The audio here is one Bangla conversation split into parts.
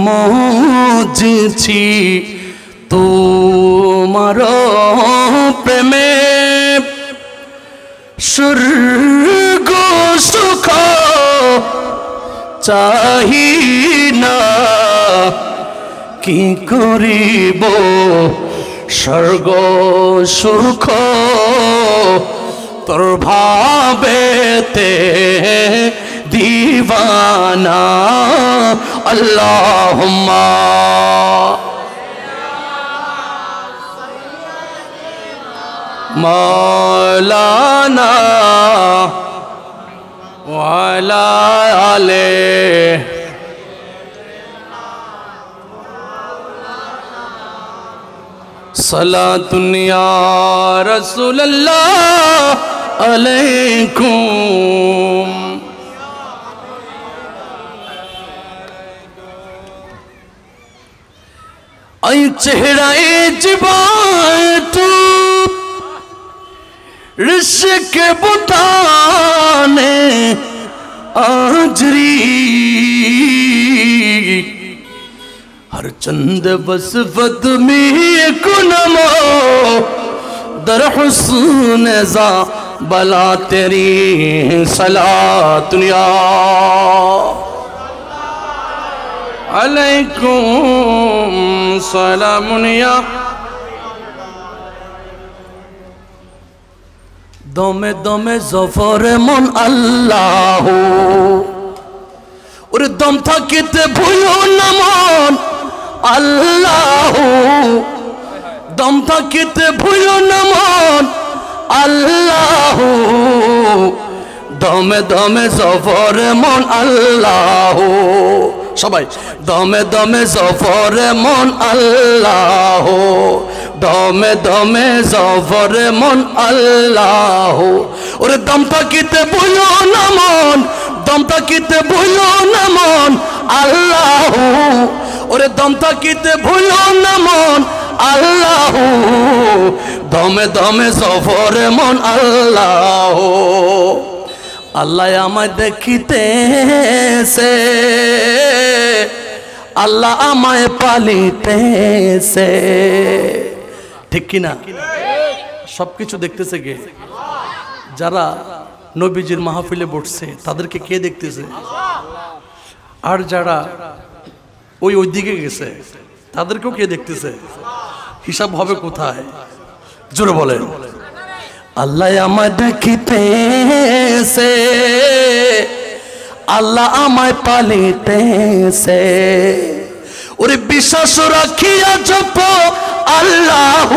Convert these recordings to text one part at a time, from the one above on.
মজছি তোমার প্রেমে স্বর্গ সুখ চাহি না কি করিব স্বর্গ সুখ তোর ভাবেতে दीवाना अल्लाहुम्मा मौलाना वाला आले सलातुन या रसूल अल्लाह अलैकुम। आई चेहराए जिबातू रिश्क बुताने आजरी हर चंद बसफत में कुनमा दर हुस्न ज़ा बला तेरी सलातुन या अलैकुम सलामुन या दमे दमे जफर मन अल्लाह और दम থাকিতে ভুলো না মন আল্লাহ দম থাকিতে ভুলো না মন আল্লাহ দমে দমে জফর মন আল্লাহ সবাই দমে দমে জফর মন আল্লাহ দমে দমে জফর মন আল্লাহ ওরে দম থাকিতে ভুলো না মন দম থাকিতে ভুলো না মন আল্লাহ ওরে দম থাকিতে ভুলো না মন আল্লাহ দমে দমে জফর মন আল্লাহ আল্লাহ আমায় দেখিতেছে আল্লাহ আমায় পালিতেছে ঠিক কিনা সবকিছু দেখতেছে কে যারা নবীজির মাহফিলে বসছে তাদেরকে কে দেখতেছে আর যারা ওইদিকে গেছে তাদেরকেও কে দেখতেছে হিসাব হবে কোথায় জোরে বলেন আল্লাহ আমায় দেখিতেছে আল্লাহ আমায় পালিতেছে ওরে বিশ্বাস রাখিয়া জপ আল্লাহ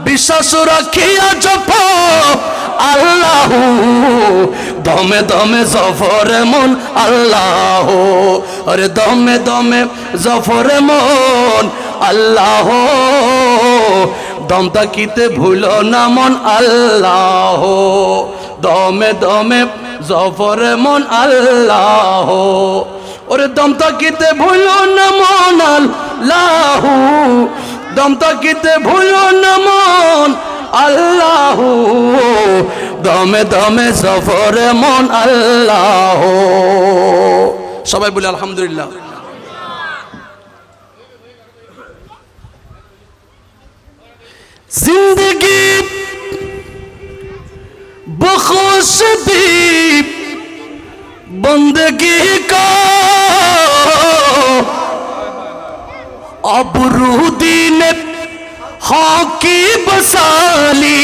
বিশ্বাস রাখিয়া জপ আল্লাহ দমে দমে জফর মন আল্লাহ আরে দমে দমে জফর মন আল্লাহ দম থাকিতে ভুলো না মন আল্লাহ দমে দমে জফর মন আল্লাহ ওরে দম থাকিতে ভুলো না মন আল্লাহ দম থাকিতে ভুলো না মন আল্লাহ দমে দমে জফর মন আল্লাহ সবাই বলি আলহামদুলিল্লাহ जिंदगी बखुश दी बंदगी का अबरूदी ने हाकी बसाली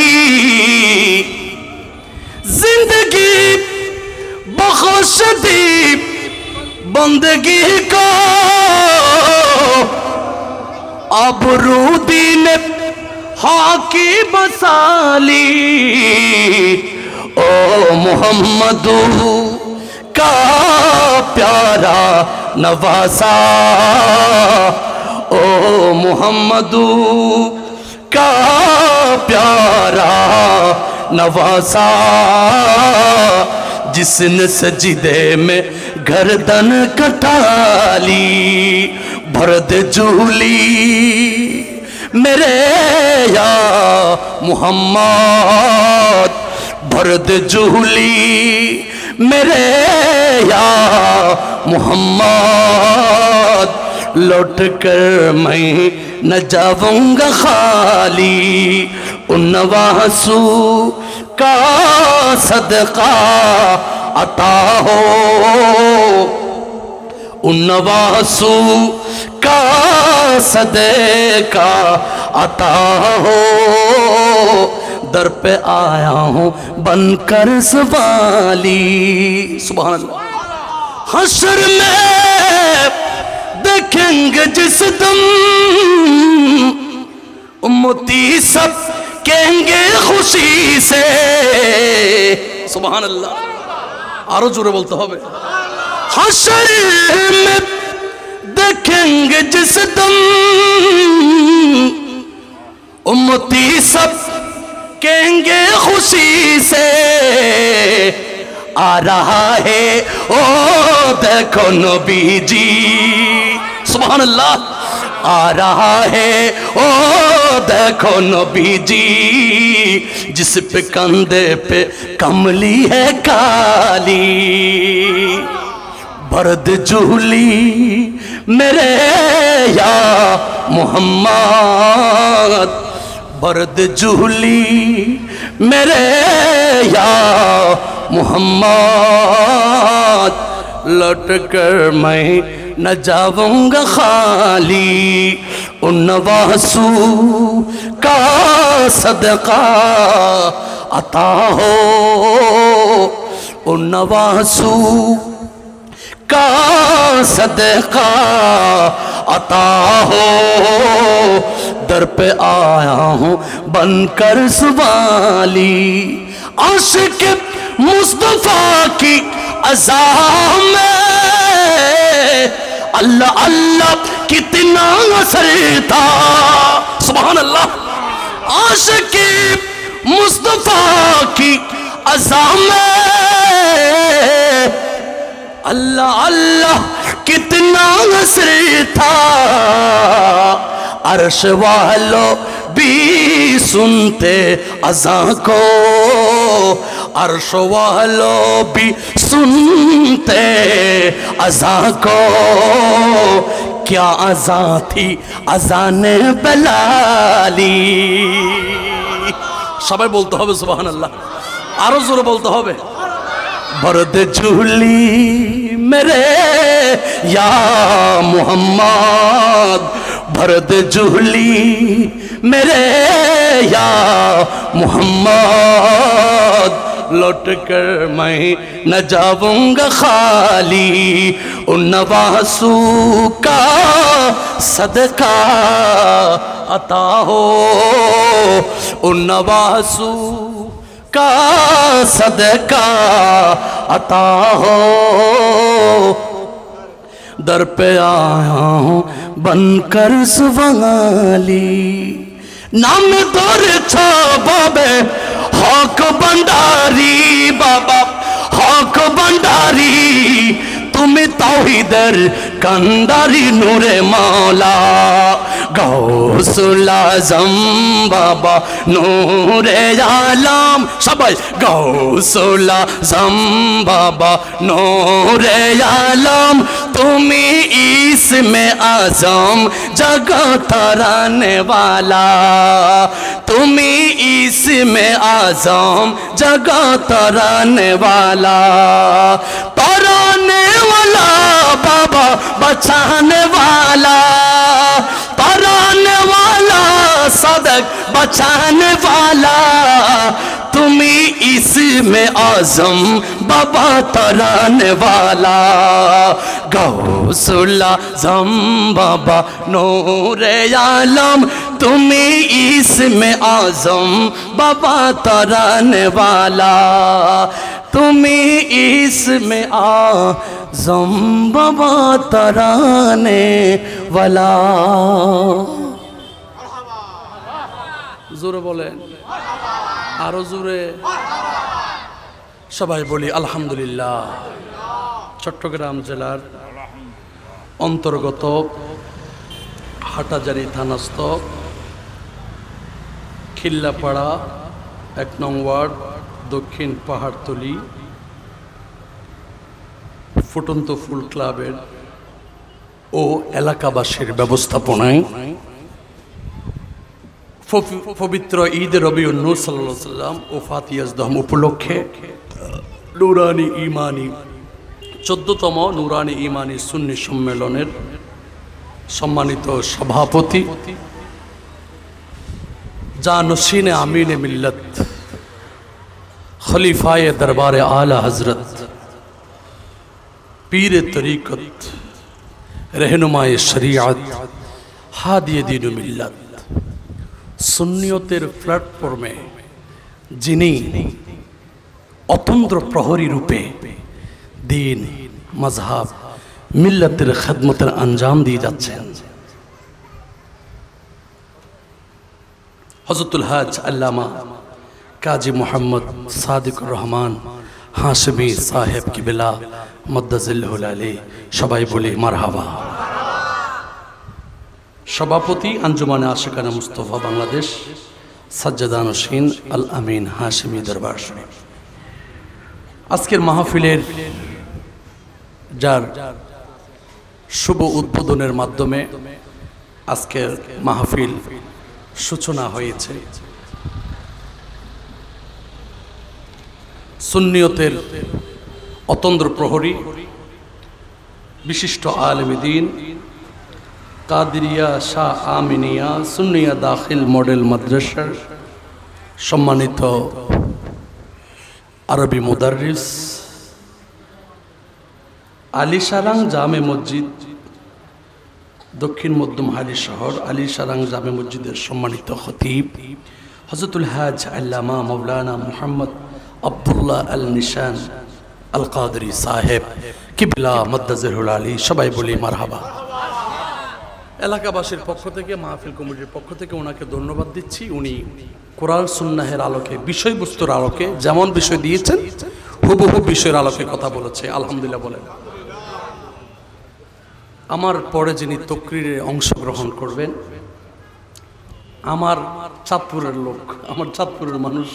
जिंदगी बखुश दी बंदगी का अबरूदी ने हाकी बसाली ओ मुहम्मदू का प्यारा नवासा ओ मुहम्मदू का प्यारा नवासा जिसने सजदे में गर्दन कटाली भरद झूली मेरे या मुहम्मद भरद झूली मेरे या मुहम्मद लौट कर मैं न जाऊंगा खाली। उन नवासू का सदका अता हो, उन नवासू का सदका अता हो। दर पे आया हूँ बनकर सवाली। सुभान अल्लाह। हश्र में देखेंगे जिस दम उम्मती सब कहेंगे खुशी से। सुभान अल्लाह। आरो जोरे बोलते होबे। हश्र में देखेंगे जिस दम उम्मती सब कहेंगे खुशी से। आ रहा है ओ देखो नबी जी। सुभान अल्लाह। आ रहा है ओ देखो नबी जी, जिस पे कंधे पे कमली है काली। बर्द जूली मेरे या मोहम्मद, बर्द जूली मेरे या मोहम्मद। लौट कर मैं न जाऊंगा खाली। उन नवासू का सदका अता हो, उन नवासू का सदका अता हो। दर पे आया हूँ बनकर सवाली। आशिक मुस्तफा की अज़ा में अल्लाह अल्लाह कितना असर था। सुभान अल्लाह। आशिक मुस्तफा की अज़ा में अल्लाह अल्लाह कितना असर था। अर्श वालों भी सुनते अज़ा को, अर्श वालों भी सुनते अज़ा को। क्या अज़ा थी अज़ाने बेलाली। सबाई बोलते होबे सुभान अल्लाह। आरो जोरे बोलते होबे। बर्द झूली मेरे या मोहम्मद, बर्द झूली मेरे या मोहम्मद। लौट कर मैं न जाऊंगा खाली। उन नवासू का सदका अता हो, उन नवासू का सदका अता हो। दर पे आया हूँ बनकर सवाली। नाम दौर छा बाबे हक भंडारी, बाबा हक भंडारी। तुम तौहीदर कंदारी नूरे मौला। गौसुल आज़म बाबा नूरे आलम। सबाई गौसुल आज़म बाबा नूरे आलम। तुम्ही इसमें आज़म जगह तराने वाला, तुम्ही इसमें आज़म जगह तराने वाला। तराने वाला बाबा बचाने वाला, तराने वाला सदक बचाने वाला। तुम्ही इसमें आज़म बाबा तराने वाला। गौसुल आज़म बाबा नूरे आलम। तुम्ही इसमें आज़म बाबा तराने वाला, तुम्ही इसमें आज़म बाबा तराने वाला। जोरे बोले, आरो जोरे सबाई बोली आलহামদুলিল্লাহ। চট্টগ্রাম জেলার অন্তর্গত হাটাজারি থানাস্থ খিল্লাপাড়া ১ নং ওয়ার্ড দক্ষিণ পাহাড়তলি ফুটন্ত ফুল ক্লাবের ও এলাকাবাসীর ব্যবস্থাপনায় পবিত্র ঈদে রবিউল নূর সাল্লাল্লাহু আলাইহি ওয়াসাল্লাম ও ফাতিয়াজদম উপলক্ষে নুরানি ইমানি 14তম নুরানি ইমানি সুন্নি সম্মেলনের সম্মানিত সভাপতি জানশীনে আমিনে মিল্লত খলিফায়ে দরবারে আলা হজরত পীরে তরিকত रहनुमाए शरीयत हादिए दीन मिल्लत सुन्नियतेर प्लैटफर्मे जिनी अतंत्र प्रहरी रूपे दीन मजहब मिल्लतेर खदमतेर अंजाम दिए जाच्छेन हजरतुल हज अल्लामा काजी मोहम्मद सादिकुर रहमान हाशमी साहेब किबला मद्दाजिल्लुहुल आली सबाई बोली मारहाबा। सभापति अंजुमाने आशिकाना मुस्तफा बांग्लादेश सज्जादानशीन अल आमीन हाशिमी दरबार शरीफ आजकेर महफिलेर जार शुभ उद्बोधनेर माध्यमे आजकेर महफिल सूचना हयेछे। सुन्नियतेर अतंत्र प्रहरी विशिष्ट आलेमे दीन कादिरिया शाह आमिनिया सुन्निया दाखिल मॉडल मद्रसार सम्मानित आरबी मुदार्रिस आलिशारां जामे मस्जिद दक्षिण मध्यमहाली शहर आलिशारां जामे मस्जिदेर सम्मानित खतीब हजरतुल हज अल्लामा मौलाना मुहम्मद अब्दुल्लाह अल निशान अल कादरी साहेब किबला मद्दाजिल्लुहुल आली सबाई बोली मारहाबा। এলাকাবাসীর পক্ষ থেকে মাহফিল কমিটির পক্ষ থেকে ওনাকে ধন্যবাদ দিচ্ছি। উনি কোরআন সুন্নাহের আলোকে বিষয়বস্তুর আলোকে যেমন বিষয় দিয়েছেন হুবহু বিষয়ের আলোকে কথা বলেছে, আলহামদুলিল্লাহ বলেন। আমার পরে যিনি তকরিরে অংশগ্রহণ করবেন আমার চাঁদপুরের লোক, আমার চাঁদপুরের মানুষ,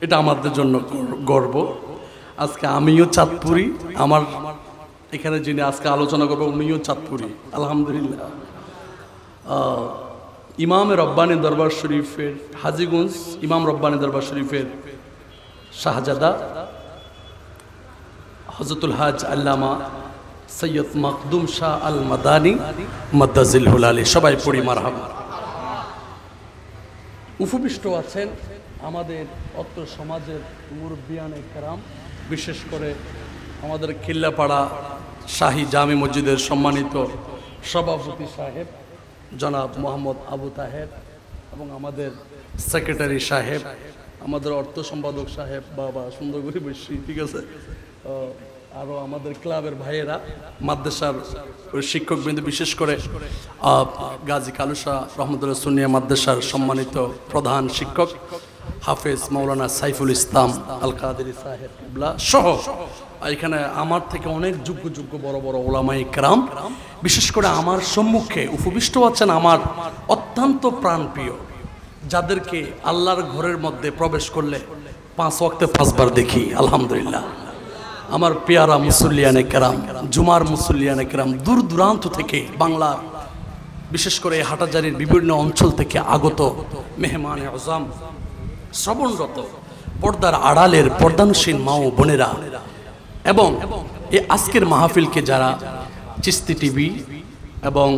এটা আমাদের জন্য গর্ব। আজকে আমিও চাঁদপুরি, আমার এখানে যিনি আজকে আলোচনা করবে উনিও চাঁদপুরি, আলহামদুলিল্লাহ। ইমাম রব্বানী দরবার শরীফের হাজীগঞ্জ ইমাম রব্বানী দরবার শরীফের শাহজাদা হযরতুল হজ আল্লামা সৈয়দ মখদুম শাহ আল মাদানী মদ্দাজিল্লুহুল আলী সবাই পড়ি মারহাবা। উপবিষ্ট আছেন আমাদের অত্র সমাজের মুরব্বিয়ানে কেরাম, বিশেষ করে আমাদের কিল্লাপাড়া শাহী জামে মসজিদের সম্মানিত সভাপতি সাহেব জনাব মোহাম্মদ আবু তাহের এবং আমাদের সেক্রেটারি সাহেব, আমাদের অর্থ সম্পাদক সাহেব বাবা সুন্দর করে বসি, ঠিক আছে, আরও আমাদের ক্লাবের ভাইয়েরা, মাদ্রাসার শিক্ষকবৃন্দ, বিশেষ করে গাজী কালুসা রহমতুল্লাহ সুন্নিয়া মাদ্রাসার সম্মানিত প্রধান শিক্ষক হাফেজ মৌলানা সাইফুল ইসলাম আল কাদেরি সাহেব সহ এখানে আমার থেকে অনেক যোগ্য বড় বড় ওলামায়ে কেরাম, বিশেষ করে আমার সম্মুখে উপবিষ্ট আছেন আমার অত্যন্ত প্রাণপ্রিয়, যাদেরকে আল্লাহর ঘরের মধ্যে প্রবেশ করলে 5 ওয়াক্তে 5 বার দেখি, আলহামদুলিল্লাহ। আমার পেয়ারা মুসল্লিয়ানে কেরাম, জুমার মুসল্লিয়ানে কেরাম, দূর দূরান্ত থেকে বাংলার বিশেষ করে হাটাজারির বিভিন্ন অঞ্চল থেকে আগত মেহমানে আজম, শ্রবণরত পর্দার আড়ালের পর্দানসীন মা ও বোনেরা এবং এই আজকের মাহফিলকে যারা চিস্তি টিভি এবং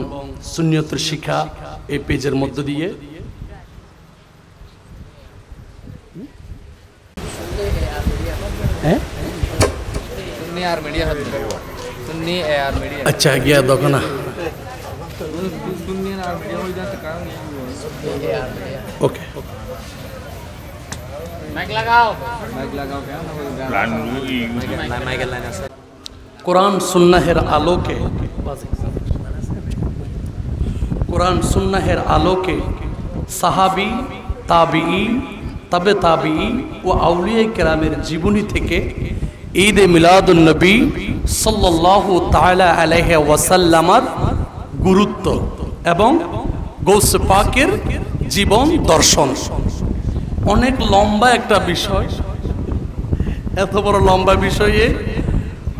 সুন্নিয়তের শিক্ষা এই পেজের মধ্য দিয়ে अच्छा गया दोकाना ओके कुरान सुन्नाहेर आलोके कुरान सुन्नाहेर आलोके साहाबी ताबी तबे ताबी व आउलिया केरामेर जीवनी थेके ईद मिलादुन नबी सल्लल्लाहु ताआला अलैहि ओयासाल्लामार गुरुत्व एवं गौस पाकेर जीवन दर्शन अनेक लम्बा एक विषय एत बड़ लम्बा विषये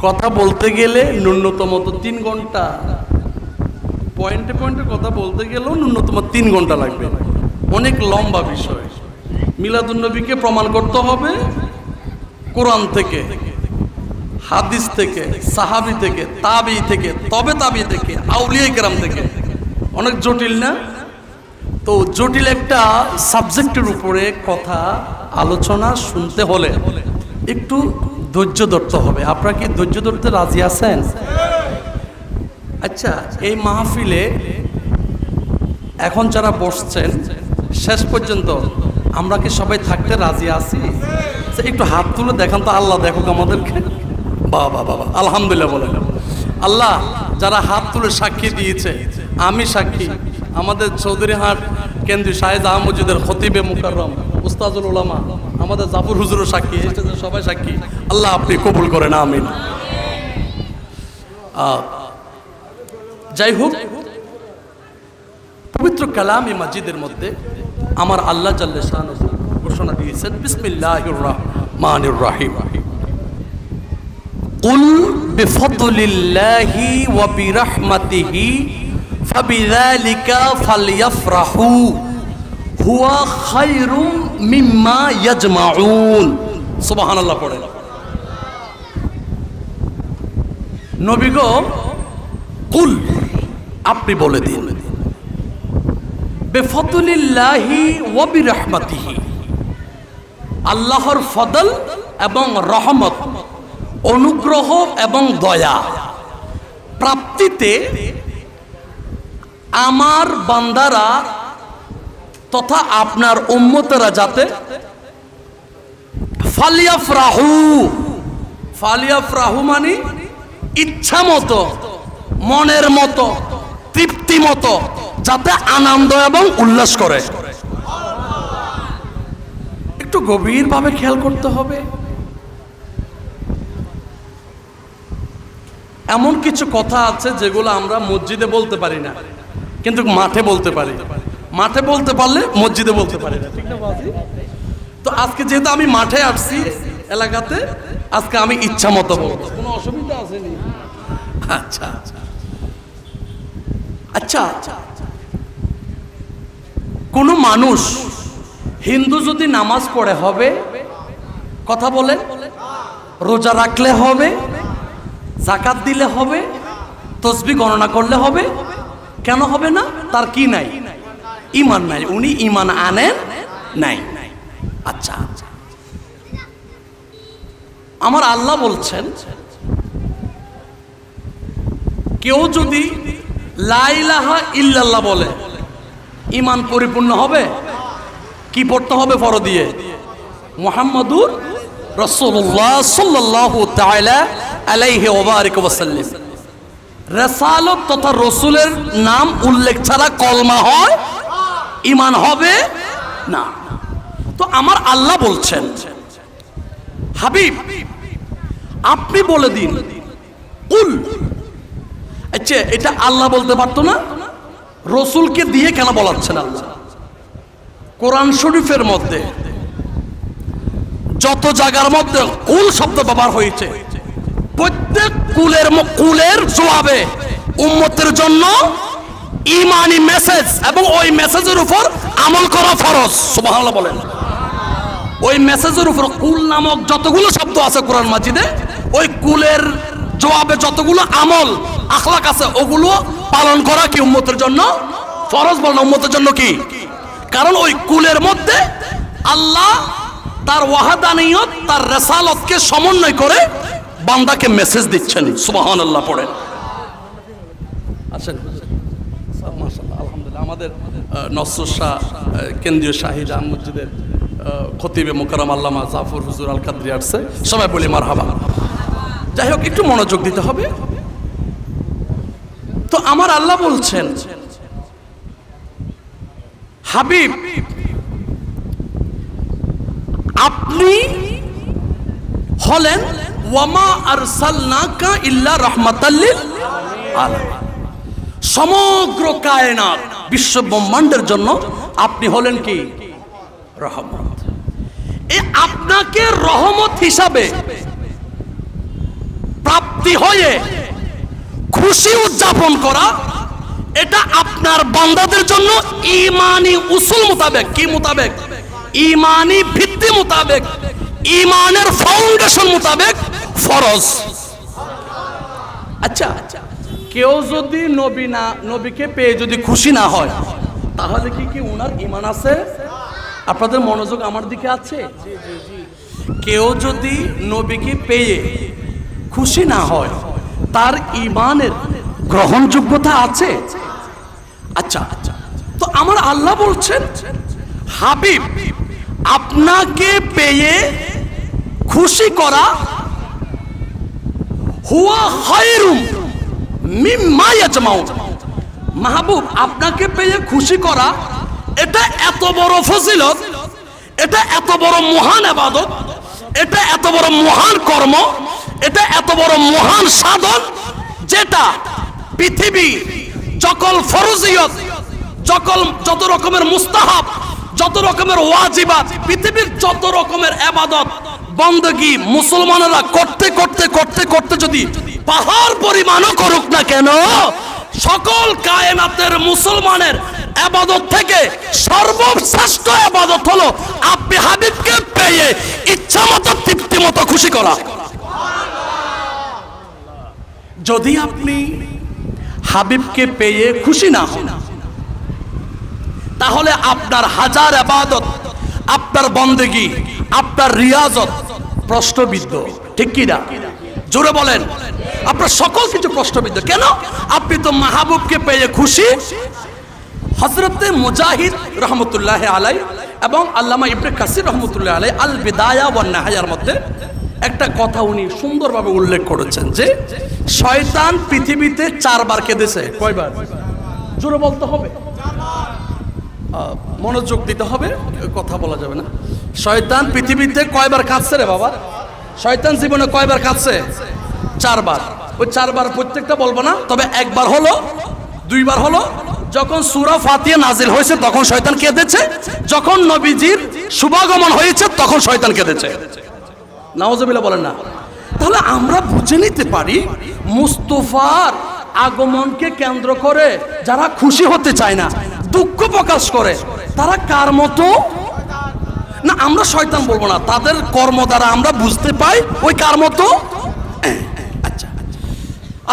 कथा बोलते गेले न्यूनतम तो 3 घंटा পয়েন্টে পয়েন্টে কথা বলতে গেলেও ন্যূনতম 3 ঘন্টা লাগবে, অনেক লম্বা বিষয়। মিলাদুন্নবীকে প্রমাণ করতে হবে কোরআন থেকে, হাদিস থেকে, সাহাবী থেকে, তাবি থেকে, তবে তাবি থেকে, আউলিয়া কেরাম থেকে। অনেক জটিল না? তো জটিল একটা সাবজেক্টের উপরে কথা আলোচনা শুনতে হলে একটু ধৈর্য ধরতে হবে। আপনারা কি ধৈর্য ধরতে রাজি আছেন? আচ্ছা, এই মাহফিলে এখন যারা বসছেন শেষ পর্যন্ত আমরা কি সবাই থাকতে রাজি আছি? একটু হাত তুলে দেখান তো, আল্লাহ দেখুক আমাদেরকে। বাবা বাবা, আলহামদুলিল্লাহ বলেন। আল্লাহ যারা হাত তুলে সাক্ষী দিয়েছে, আমি সাক্ষী, আমাদের চৌধুরীহাট কেন্দ্রীয় শাহেদ আহমদের খতিবে মুকাররম উস্তাজুল উলামা আমাদের জাফর হুজুরও সাক্ষী, সবাই সাক্ষী। আল্লাহ আপনি কবুল করেন, আমিন। যাই হোক, পবিত্র কালামে মাজিদের মধ্যে আমার আল্লাহ জাল্লে শানুহু ঘোষণা দিয়েছেন, বিসমিল্লাহির রহমানির রহিম, কুল বিফদলিল্লাহি ওয়া বিরহমাতিহি ফাবিযালিকা ফালইফরাহু হুয়া খায়রুম মিম্মা ইয়াজমাউন। সুবহানাল্লাহ পড়েন। নবী গো, কুল আপনি বলে দিন, বিফদলিল্লাহি ওয়া বিরহমাতিহি, আল্লাহর ফদল এবং রহমত, অনুগ্রহ এবং দয়া প্রাপ্তিতে আমার বান্দারা তথা আপনার উম্মতেরা যাতে ফালিয়াফরাহু, ফালিয়াফরাহু মানে ইচ্ছা মতো, মনের মতো, তৃপ্তি মতো যাতে আনন্দ এবং উল্লাস করে। একটু গভীরভাবে খেয়াল করতে হবে। এমন কিছু কথা আছে যেগুলো আমরা মসজিদে বলতে পারি না, কিন্তু মাঠে বলতে পারি। মাঠে বলতে পারলে মসজিদে বলতে পারি না, ঠিক না বাজি? তো আজকে যেহেতু আমি মাঠে আসছি এলাকাতে, আজকে আমি ইচ্ছা মতো বলবো, কোনো অসুবিধা আসেনি। আচ্ছা আচ্ছা, কোন মানুষ হিন্দু যদি নামাজ পড়ে হবে, কথা বলে, রোজা রাখলে হবে, যাকাত দিলে হবে, তসবিহ গণনা করলে হবে, কেন হবে না? তার কি নাই? ঈমান নাই। উনি ঈমান আনেন নাই। আচ্ছা, আমার আল্লাহ বলছেন, কেউ যদি লা ইলাহা ইল্লাল্লাহ বলে ঈমান পরিপূর্ণ হবে। কি পড়তে হবে? ফরজ দিয়ে মুহাম্মাদুর রাসূলুল্লাহ সাল্লাল্লাহু তাআলা আলাইহি ওয়া বারাকা ওয়া সাল্লাম। রাসালত তথা রসুলের নাম উল্লেখ ছাড়া কলমা হয়, ঈমান হবে না। তো আমার আল্লাহ বলছেন, হাবিব আপনি বলে দিন, কুল। আচ্ছা, এটা আল্লাহ বলতে পারতো না? রসুলকে দিয়ে কেন বলাচ্ছেন আল্লাহ? কোরআন শরীফের মধ্যে যত জায়গার মধ্যে কুল শব্দ ব্যবহার হয়েছে, প্রত্যেক কুলের জবাবে উম্মতের জন্য ঈমানি মেসেজ এবং ওই মেসেজের উপর আমল করা ফরজ। সুবহানাল্লাহ বলেন। ওই মেসেজের উপর কুল নামক যতগুলো শব্দ আছে কোরআন মাজিদে, ওই কুলের জবাবে যতগুলো আমল আখলাক আছে, ওগুলো পালন করা কি উম্মতের জন্য ফরজ? বলেন, উম্মতের জন্য কি? কারণ ওই কুলের মধ্যে আল্লাহ তার ওয়াহাদানিয়ত, তার রিসালাতকে সমন্বয় করে বান্দাকে মেসেজ দিচ্ছেন। সুবহানাল্লাহ পড়েন। আচ্ছা, মাশাআল্লাহ, আলহামদুলিল্লাহ। আমাদের নসরুল শাহ কেন্দ্রীয় শাহী জামে মসজিদের খতিবে মুকাররম আল্লামা জাফর হুজুর আল কাদরি আসছে, সবাই বলি মারহাবা। যাই হোক, একটু মনোযোগ দিতে হবে। তো আমার আল্লাহ বলছেন, হাবিব আপনি হলেন ওয়ামা আরসালনাকা ইল্লা রাহমাতাল লিল আলামিন, সমগ্র কায়নাত বিশ্ব ব্রহ্মাণ্ডের জন্য আপনি হলেন কি? রহমত। এই আপনাকে রহমত হিসাবে প্রাপ্তি হয়ে খুশি উদযাপন করা, এটা আপনার বান্দাদের জন্য ঈমানি উসুল মোতাবেক, কি মোতাবেক? ঈমানি ভিত্তি মোতাবেক, ঈমানের ফাউন্ডেশন মোতাবেক ফরজ। আচ্ছা, কেউ যদি নবীকে পেয়ে যদি খুশি না হয়, তাহলে কি ওনার ঈমান আছে? আপনাদের মনোযোগ আমার দিকে আছে? কেউ যদি নবীকে পেয়ে খুশি না হয়, তার ঈমানের গ্রহণযোগ্যতা আছে? আচ্ছা, তো আমার আল্লাহ বলছেন, হাবিব আপনাকে পেয়ে খুশি করা হুয়া খায়রুম মিম্মা ইয়াজমাউন। মাহবুব আপনাকে পেয়ে খুশি করা এটা এত বড় ফজিলত, এটা এত বড় মহান ইবাদত, এটা এত বড় মহান কর্ম, এটা এত বড় মহান সাধন, যেটা পৃথিবী সকল ফরজিয়ত, যত রকমের মুস্তাহাব, যত রকমের ওয়াজিবাত, পৃথিবীর যত রকমের ইবাদত বندگی মুসলমানরা করতে করতে করতে করতে যদি পাহাড় পরিমাণও করুক না কেন, সকল কায়নাতের মুসলমানের ইবাদত থেকে সর্বশ্রেষ্ঠ ইবাদত হলো আপনি হাবিবকে পেয়ে ইচ্ছামতো তৃপ্তিমতো খুশি করা। যদি আপনি হাবিবকে পেয়ে খুশি না হন, তাহলে আপনার হাজার ইবাদত, আপনার বন্দেগী, আপনার রিয়াজত প্রশ্নবিদ্ধ। ঠিক কি না? জোরে বলেন। আপনার সকল কিছু প্রশ্নবিদ্ধ। কেন? আপনি তো মাহবুবকে পেয়ে খুশি। হযরতে মুজাহিদ রহমতুল্লাহ আলাই এবং আল্লামা ইবনে কাসির রহমতুল্লাহ আলাই আল বিদায়া ওয়ান নিহায়ার মধ্যে একটা কথা উনি সুন্দরভাবে উল্লেখ করেছেন যে শয়তান পৃথিবীতে 4 বার কেঁদেছে। কয়বার? জোরে বলতে হবে, মনোযোগ দিতে হবে, কথা বলা যাবে না। শয়তান পৃথিবীতে কয়বার কাঁদছে রে বাবা? শয়তান জীবনে কয়বার কাঁদছে? 4 বার। ওই 4 বার প্রত্যেকটা বলবো না, তবে একবার হলো, 2 বার হলো। যখন সূরা ফাতিহা নাজিল হয়েছে তখন শয়তান কেঁদেছে, যখন নবীজির শুভাগমন হয়েছে তখন শয়তান কেঁদেছে। নাউজুবিল্লাহ বলেন না। তাহলে আমরা বুঝে নিতে পারি মুস্তাফার আগমনকে কেন্দ্র করে যারা খুশি হতে চায় না, দুঃখ প্রকাশ করে, তারা কার মতো? না, আমরা শয়তান বলবো না, তাদের কর্ম দ্বারা আমরা বুঝতে পাই ওই কার মতো। আচ্ছা,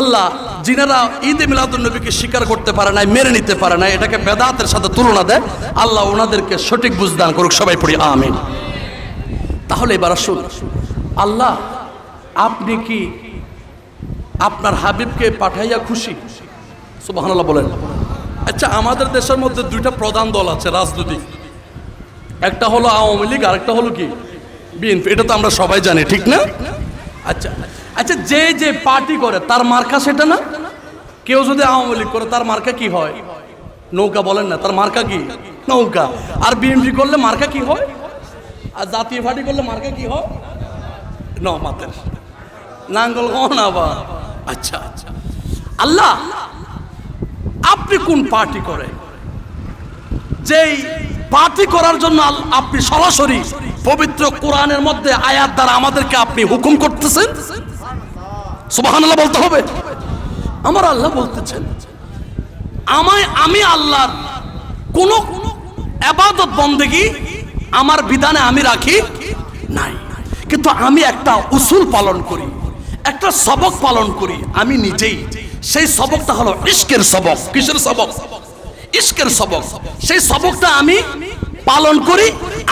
আল্লাহ যিনারা ঈদে মিলাদুন নবীকে স্বীকার করতে পারে না, মেনে নিতে পারে না, এটাকে বেদাতের সাথে তুলনা দেয়, আল্লাহ ওনাদেরকে সঠিক বুঝদান করুক। সবাই পড়ি আমিন। তাহলে এবার আসুন, আল্লাহ আপনি কি আপনার হাবিবকে পাঠাইয়া খুশি? সুবহানাল্লাহ বলেন। আচ্ছা, আমাদের দেশের মধ্যে 2টা প্রধান দল আছে রাজনৈতিক, একটা হলো আওয়ামী লীগ আর একটা হলো কি বিএনপি। এটা তো আমরা সবাই জানি, ঠিক না? আচ্ছা আচ্ছা, যে পার্টি করে তার মার্কা সেটা না? কেউ যদি আওয়ামী লীগ করে তার মার্কা কি হয়? নৌকা। বলেন না, তার মার্কা কি? নৌকা। আর বিএনপি করলে মার্কা কি হয়? আর জাতীয় পার্টি করলে মার্কা কি হয়? মাতের নাঙ্গল না বা। আচ্ছা আচ্ছা, আল্লাহ আপনি কোন পার্টি করে? যেই পার্টি করার জন্য আপনি সরাসরি পবিত্র কোরআনের মধ্যে আয়াত দ্বারা আমাদেরকে আপনি হুকুম করতেছেন। সুবহানাল্লাহ বলতে হবে। আমার আল্লাহ বলতেছেন, আমি আল্লাহর কোন ইবাদত বন্দেগী আমার বিধানে আমি রাখি নাই, কিন্তু আমি একটা উসুল পালন করি, একটা সবক পালন করি আমি নিজেই। সেই সবকটা হলো ইশকের সবক। কিসের সবক? ইশকের সবক। সেই সবকটা আমি পালন করি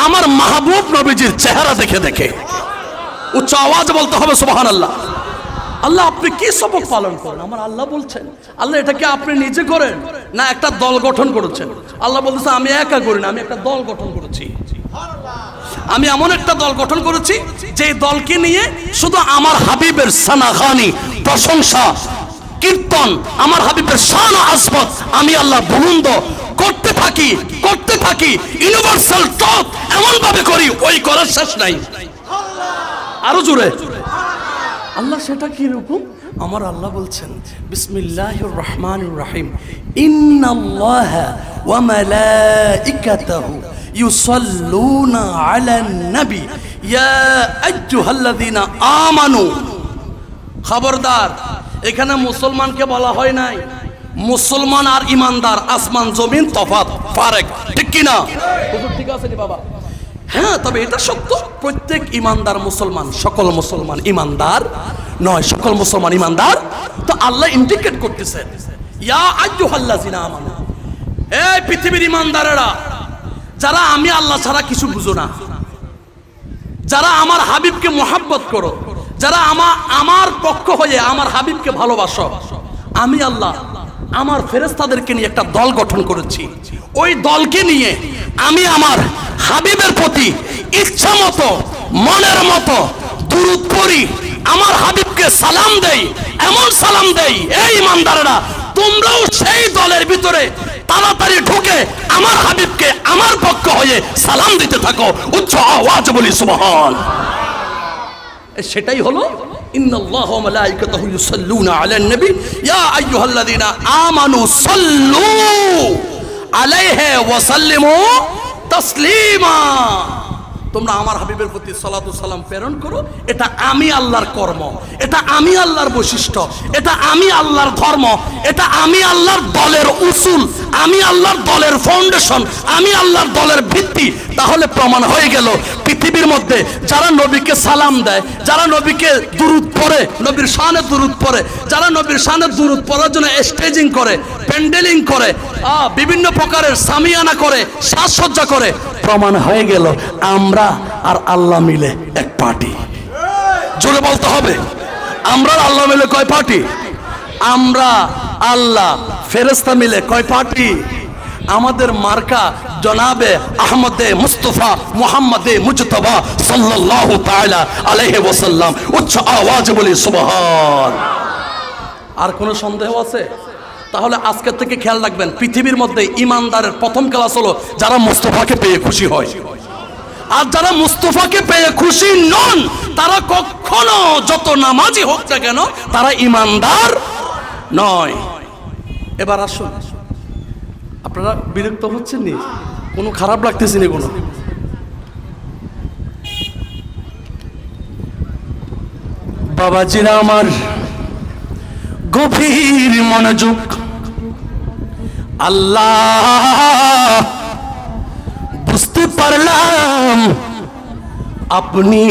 আমার মাহবুব নবীজির চেহারা দেখে দেখে। উচ্চ আওয়াজ বলতে হবে সুবহানাল্লাহ। আল্লাহ আপনি কি সবক পালন করেন? আমার আল্লাহ বলছেন, আল্লাহ এটা কি আপনি নিজে করেন না একটা দল গঠন করেছেন? আল্লাহ বলতেছে আমি একা করি না, আমি একটা দল গঠন করেছি। আমি এমন একটা দল গঠন করেছি যে দলকে নিয়ে শুধু আমার হাবিবের সানাখানি, প্রশংসা, কীর্তন, আমার হাবিবের শান ও আজমত আমি আল্লাহ বুলন্দ করতে থাকি। ইউনিভার্সাল টক এমন ভাবে করি ওই করার শেষ নাই। আরো জোরে আল্লাহ সেটা কি রকম? আমার আল্লাহ বলছেন বিসমিল্লাহির রহমানির রহিম, ইন্নাল্লাহা ওয়া মালাইকাতাহু ইউসাল্লুনা আলান নবী ইয়া আইয়ুহাল্লাযীনা আমানু। খবরদার, এখানে মুসলমানকে বলা হয় নাই, মুসলমান আর ইমানদার আসমান জমিন তফাৎ, ফারেক, ঠিক কি না? ঠিক আছে নি বাবা? হ্যাঁ, তবে এটা সত্য, প্রত্যেক ইমানদার মুসলমান, সকল মুসলমান ইমানদার নয়, সকল মুসলমান ইমানদার। তো আল্লাহ ইন্ডিকেট করতেছেন, ইয়া আইয়ুহাল্লাযিনা আমানু, এই পৃথিবীর ইমানদারেরা, যারা আমি আল্লাহ ছাড়া কিছু বুঝো না, যারা আমার হাবিবকে মোহাব্বত করো, যারা আমার পক্ষ হয়ে আমার হাবিবকে ভালোবাসো, আমি আল্লাহ আমার ফেরেশতাদেরকে নিয়ে একটা দল গঠন করেছি। ওই দলকে নিয়ে আমি আমার হাবিবের প্রতি ইচ্ছা মতো, মনের মতো দুরূদ পড়ি, আমার হাবিবকে সালাম দেই, এমন সালাম দেই, এই ইমানদারেরা তোমরাও সেই দলের ভিতরে তাড়াতাড়ি ঢুকে আমার হাবিবকে আমার পক্ষ হয়ে সালাম দিতে থাকো। উচ্চ আওয়াজ বলি সুবহান। সেটাই হলো ইন্নাল্লাহা ওয়া মালাইকাতাহু ইউসাল্লুনা আলান নবী ইয়া আইয়ুহাল্লাযীনা আমানু সাল্লু আলাইহি ওয়া সাল্লিমু তাসলিমা। তোমরা আমার হাবিবের প্রতি সালাতু সালাম প্রেরণ করো। এটা আমি আল্লাহর কর্ম, এটা আমি আল্লাহর বৈশিষ্ট্য, এটা আমি আল্লাহর ধর্ম, এটা আমি আল্লাহর দলের উসুল, আমি আল্লাহর দলের ফাউন্ডেশন, আমি আল্লাহর দলের ভিত্তি। তাহলে প্রমাণ হয়ে গেল পৃথিবীর মধ্যে যারা নবীকে সালাম দেয়, যারা নবীকে দুরূদ পড়ে, নবীর শানে দুরূদ পড়ে, যারা নবীর শানে দুরূদ পড়ার জন্য স্টেজিং করে, প্যান্ডেলিং করে, বিভিন্ন প্রকারের সামিয়ানা করে, সাজসজ্জা করে, প্রমাণ হয়ে গেল আমরা আর আল্লাহ মিলে এক পার্টি। জোরে বলতে হবে, আমরা আর আল্লাহ মিলে কয় পার্টি? আমরা, আল্লাহ, ফেরেশতা মিলে কয় পার্টি? আমাদের মার্কা জনাবে আহমদে মুস্তাফা মুহাম্মদে মুজতবা সাল্লাল্লাহু তাআলা আলাইহি ওয়াসাল্লাম। উচ্চ আওয়াজ বলি সুবহান। আর কোনো সন্দেহ আছে? তাহলে আজকে থেকে খেয়াল রাখবেন, পৃথিবীর মধ্যে ইমানদারের প্রথম ক্লাস হলো যারা মুস্তাফাকে পেয়ে খুশি হয়। আর যারা মুস্তাফাকে পেয়ে খুশি নন, তারা কখনো যত নামাজি হোক না কেন, তারা ইমানদার নয়। এবার আসুন, আপনারা বিরক্ত হচ্ছেন নি? কোনো খারাপ লাগতেছে নি? কোনো বাবাজিরা আমার গভীর মনোযোগ, আল্লাহ বুঝতে পারলাম আপনি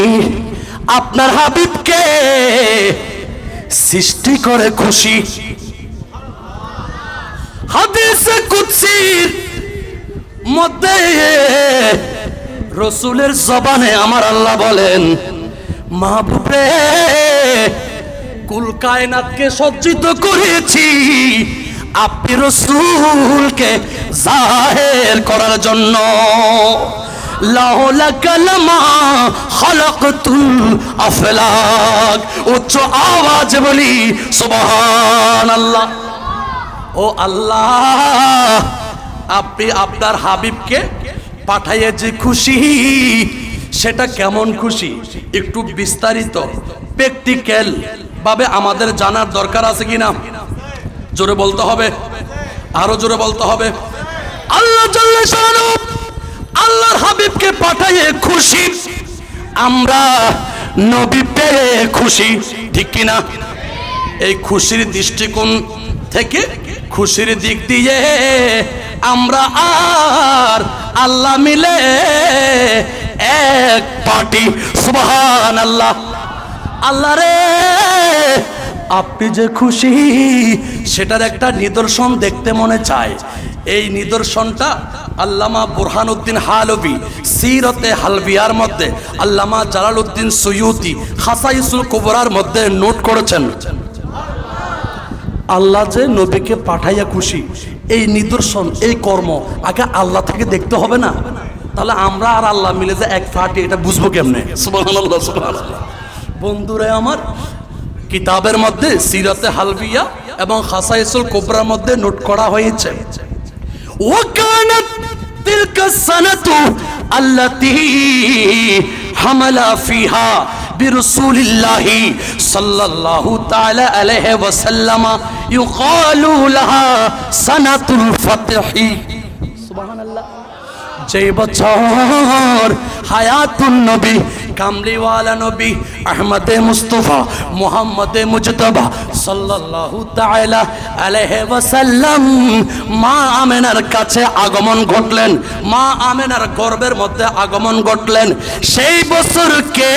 আপনার হাবিবকে সৃষ্টি করে খুশি। হাদিসে কুদসির মধ্যে রাসূলের জবানে আমার আল্লাহ বলেন, মাহবুব রে, কুল কায়নাতকে সজ্জিত করেছি আপনি রাসূলকে জাহির করার জন্য। লাউলা কালামা খালাকতুল আফলাক। উচ্চ আওয়াজ বলি সুবহানাল্লাহ। ও আল্লাহ, আপনি আপনার হাবিবকে পাঠাইয়ে যে খুশি, সেটা কেমন খুশি একটু বিস্তারিত প্র্যাকটিক্যাল ভাবে আমাদের জানার দরকার আছে কিনা? জোরে বলতে হবে, আরো জোরে বলতে হবে। আল্লাহ জাল্লা শানু আল্লাহর হাবিবকে পাঠাইয়ে খুশি, আমরা নবী পেয়ে খুশি, ঠিক কিনা? এই খুশির দৃষ্টিকোণ থেকে, খুশির দিক দিয়ে আমরা আর আল্লাহ মিলে এক পার্টি। সুবহানাল্লাহ। আল্লাহ রে, আপনি যে খুশি সেটার একটা নিদর্শন দেখতে মনে চায়। এই নিদর্শনটা আল্লামা বুরহানুদ্দিন হালবি সিরতে হালবিয়ার মধ্যে, আল্লামা জালালউদ্দিন সুয়ুতি খাসাইসুল কুবরার মধ্যে নোট করেছেন। আল্লাহ যে নবীকে পাঠাইয়া খুশি, এই নিদর্শন, এই কর্ম আগে আল্লাহ থেকে দেখতে হবে না? তাহলে আমরা আর আল্লাহ মিলে যে এক পার্টি, এটা বুঝবো কেমনে? সুবহানাল্লাহ, সুবহানাল্লাহ। বন্ধুরা আমার, কিতাবের মধ্যে সিরাতে হালবিয়া এবং খাসাইসুল কুবরার মধ্যে নোট করা হয়েছে, ওয়াকানাত তিলকা সানাতু আল্লাতী হামালা ফিহা বিরাসূলিল্লাহি সাল্লাল্লাহু তাআলা আলাইহি ওয়াসাল্লাম ইউকালু লাহা সানাতুল ফাতহি। সুবহানাল্লাহ। যে বছর হায়াতুন নবী কামলিওয়ালা নবী আহমদে মুস্তফা মুহাম্মদে মুজতবা সাল্লাল্লাহু তাআলা আলাইহি ওয়াসাল্লাম মা আমেনার কাছে আগমন ঘটলেন, মা আমেনার গর্ভের মধ্যে আগমন ঘটলেন। সেই বছরকে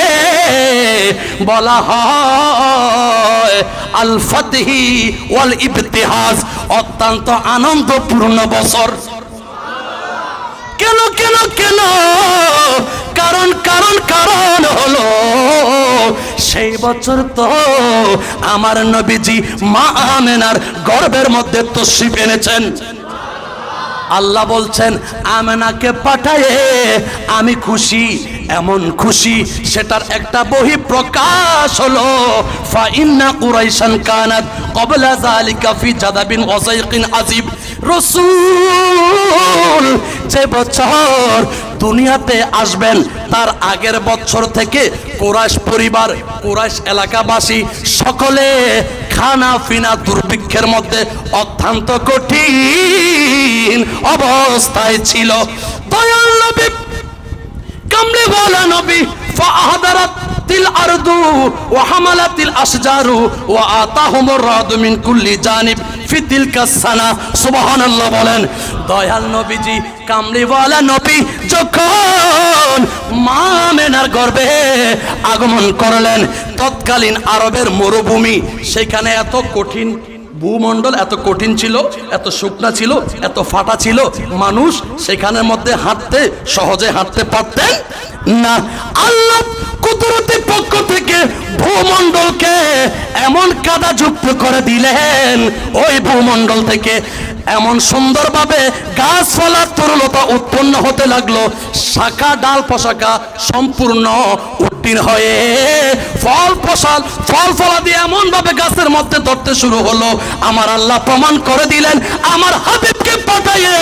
বলা হয় আল ফাতহি ওয়াল ইবতিহাজ, অত্যন্ত আনন্দপূর্ণ বছর। কেন কেন কেন? কারণ কারণ কারণ হলো সেই বছর তো আমার নবীজি মা আমেনার গর্ভের মধ্যে তশরিফ এনেছেন। আল্লাহ বলছেন আমেনাকে পাঠায়ে আমি খুশি, এমন খুশি সেটার একটা বহি প্রকাশ হলো ফা ইন্না কুরাইশান কানাত ক্বাবলা যালিকা ফি জাদাবিন ওয়া যায়কিন আজিব। রাসূল যে বছর দুনিয়াতে আসবেন তার আগের বছর থেকে কুরাইশ পরিবার, কুরাইশ এলাকাবাসী সকলে খানা পিনা দুর্ভিক্ষের মধ্যে অত্যন্ত কঠিন অবস্থায় ছিল। দয়াল নবী কামলিওয়ালা নবী ফাআহদারাতিল আরদু ওয়া হামালাতিল আশজারু ওয়া আতাহুমুর রাদু মিন কুল্লি জানিব ফি তিলকাস সানা। সুবহানাল্লাহ বলেন। দয়াল নবীজি কামলিওয়ালা নবী যখন মা আমেনার গর্ভে আগমন করলেন, তৎকালীন আরবের মরুভূমি, সেখানে এত কঠিন ভূমণ্ডল, এত কঠিন ছিল, এত শুকনা ছিল, এত ফাটা ছিল, মানুষ সেখানের মধ্যে হাঁটতে সহজে হাঁটতে পারতেন না। আল্লাহ কুদরতের পক্ষ থেকে ভূমণ্ডলকে এমন কাদাযুক্ত করে দিলেন, ওই ভূমণ্ডল থেকে এমন সুন্দরভাবে গাছপালার তরুলতা উৎপন্ন হতে লাগলো, শাখা ডাল পশাখা সম্পূর্ণ উত্তীর্ণ হয়ে ফল ফলাদি এমন ভাবে গাছের মধ্যে ধরতে শুরু হলো। আমার আল্লাহ প্রমাণ করে দিলেন আমার হাবিবকে পাঠাইয়ে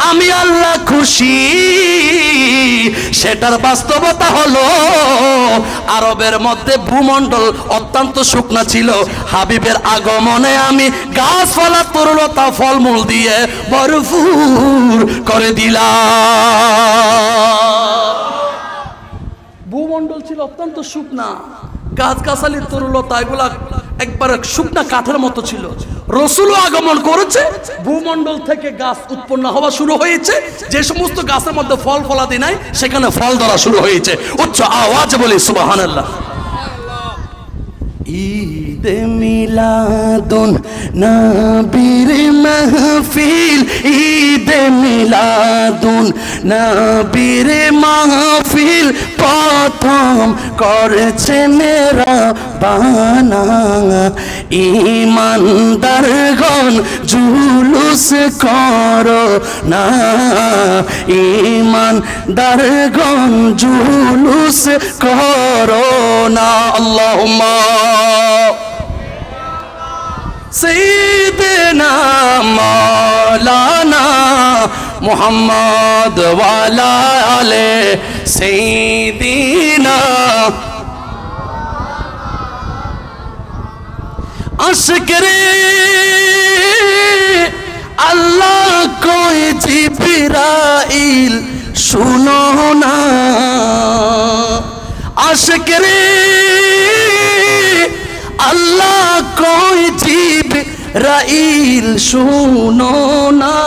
আমি আল্লাহ খুশি। সেটার বাস্তবতা হলো আরবের মধ্যে ভূমণ্ডল অত্যন্ত শুকনা ছিল, হাবিবের আগমনে আমি গাছপালা তরুলতা ফলমূল দিয়ে ভরপুর করে দিলাম। ভূমণ্ডল ছিল অত্যন্ত শুকনা, গাছগাছালির তরুলতা এগুলা একবার শুকনা কাঠের মতো ছিল। রসুলও আগমন করেছে, ভূমণ্ডল থেকে গাছ উৎপন্ন হওয়া শুরু হয়েছে, যে সমস্ত গাছের মধ্যে ফল ফলাদি নাই সেখানে ফল ধরা শুরু হয়েছে। উচ্চ আওয়াজ বলি সুবহানাল্লাহ। ঈদে মিলাদুন নবীর মাহফিল, ঈদে মিলাদুন নবীর মাহফিল প্রথম করেছেন রাব্বানা। ঈমানদারগণ জুলুস করো না, ঈমানদারগণ জুলুস করো না। আল্লাহুম্মা সাইয়্যিদিনা মাওলানা মুহাম্মদ ওয়া আলা আলি সাইয়্যিদিনা। আশিক রে আল্লাহ কোই জিবরাইল শুনো না, আশিক রে আল্লাহ কোই জিবরাইল শুনো না।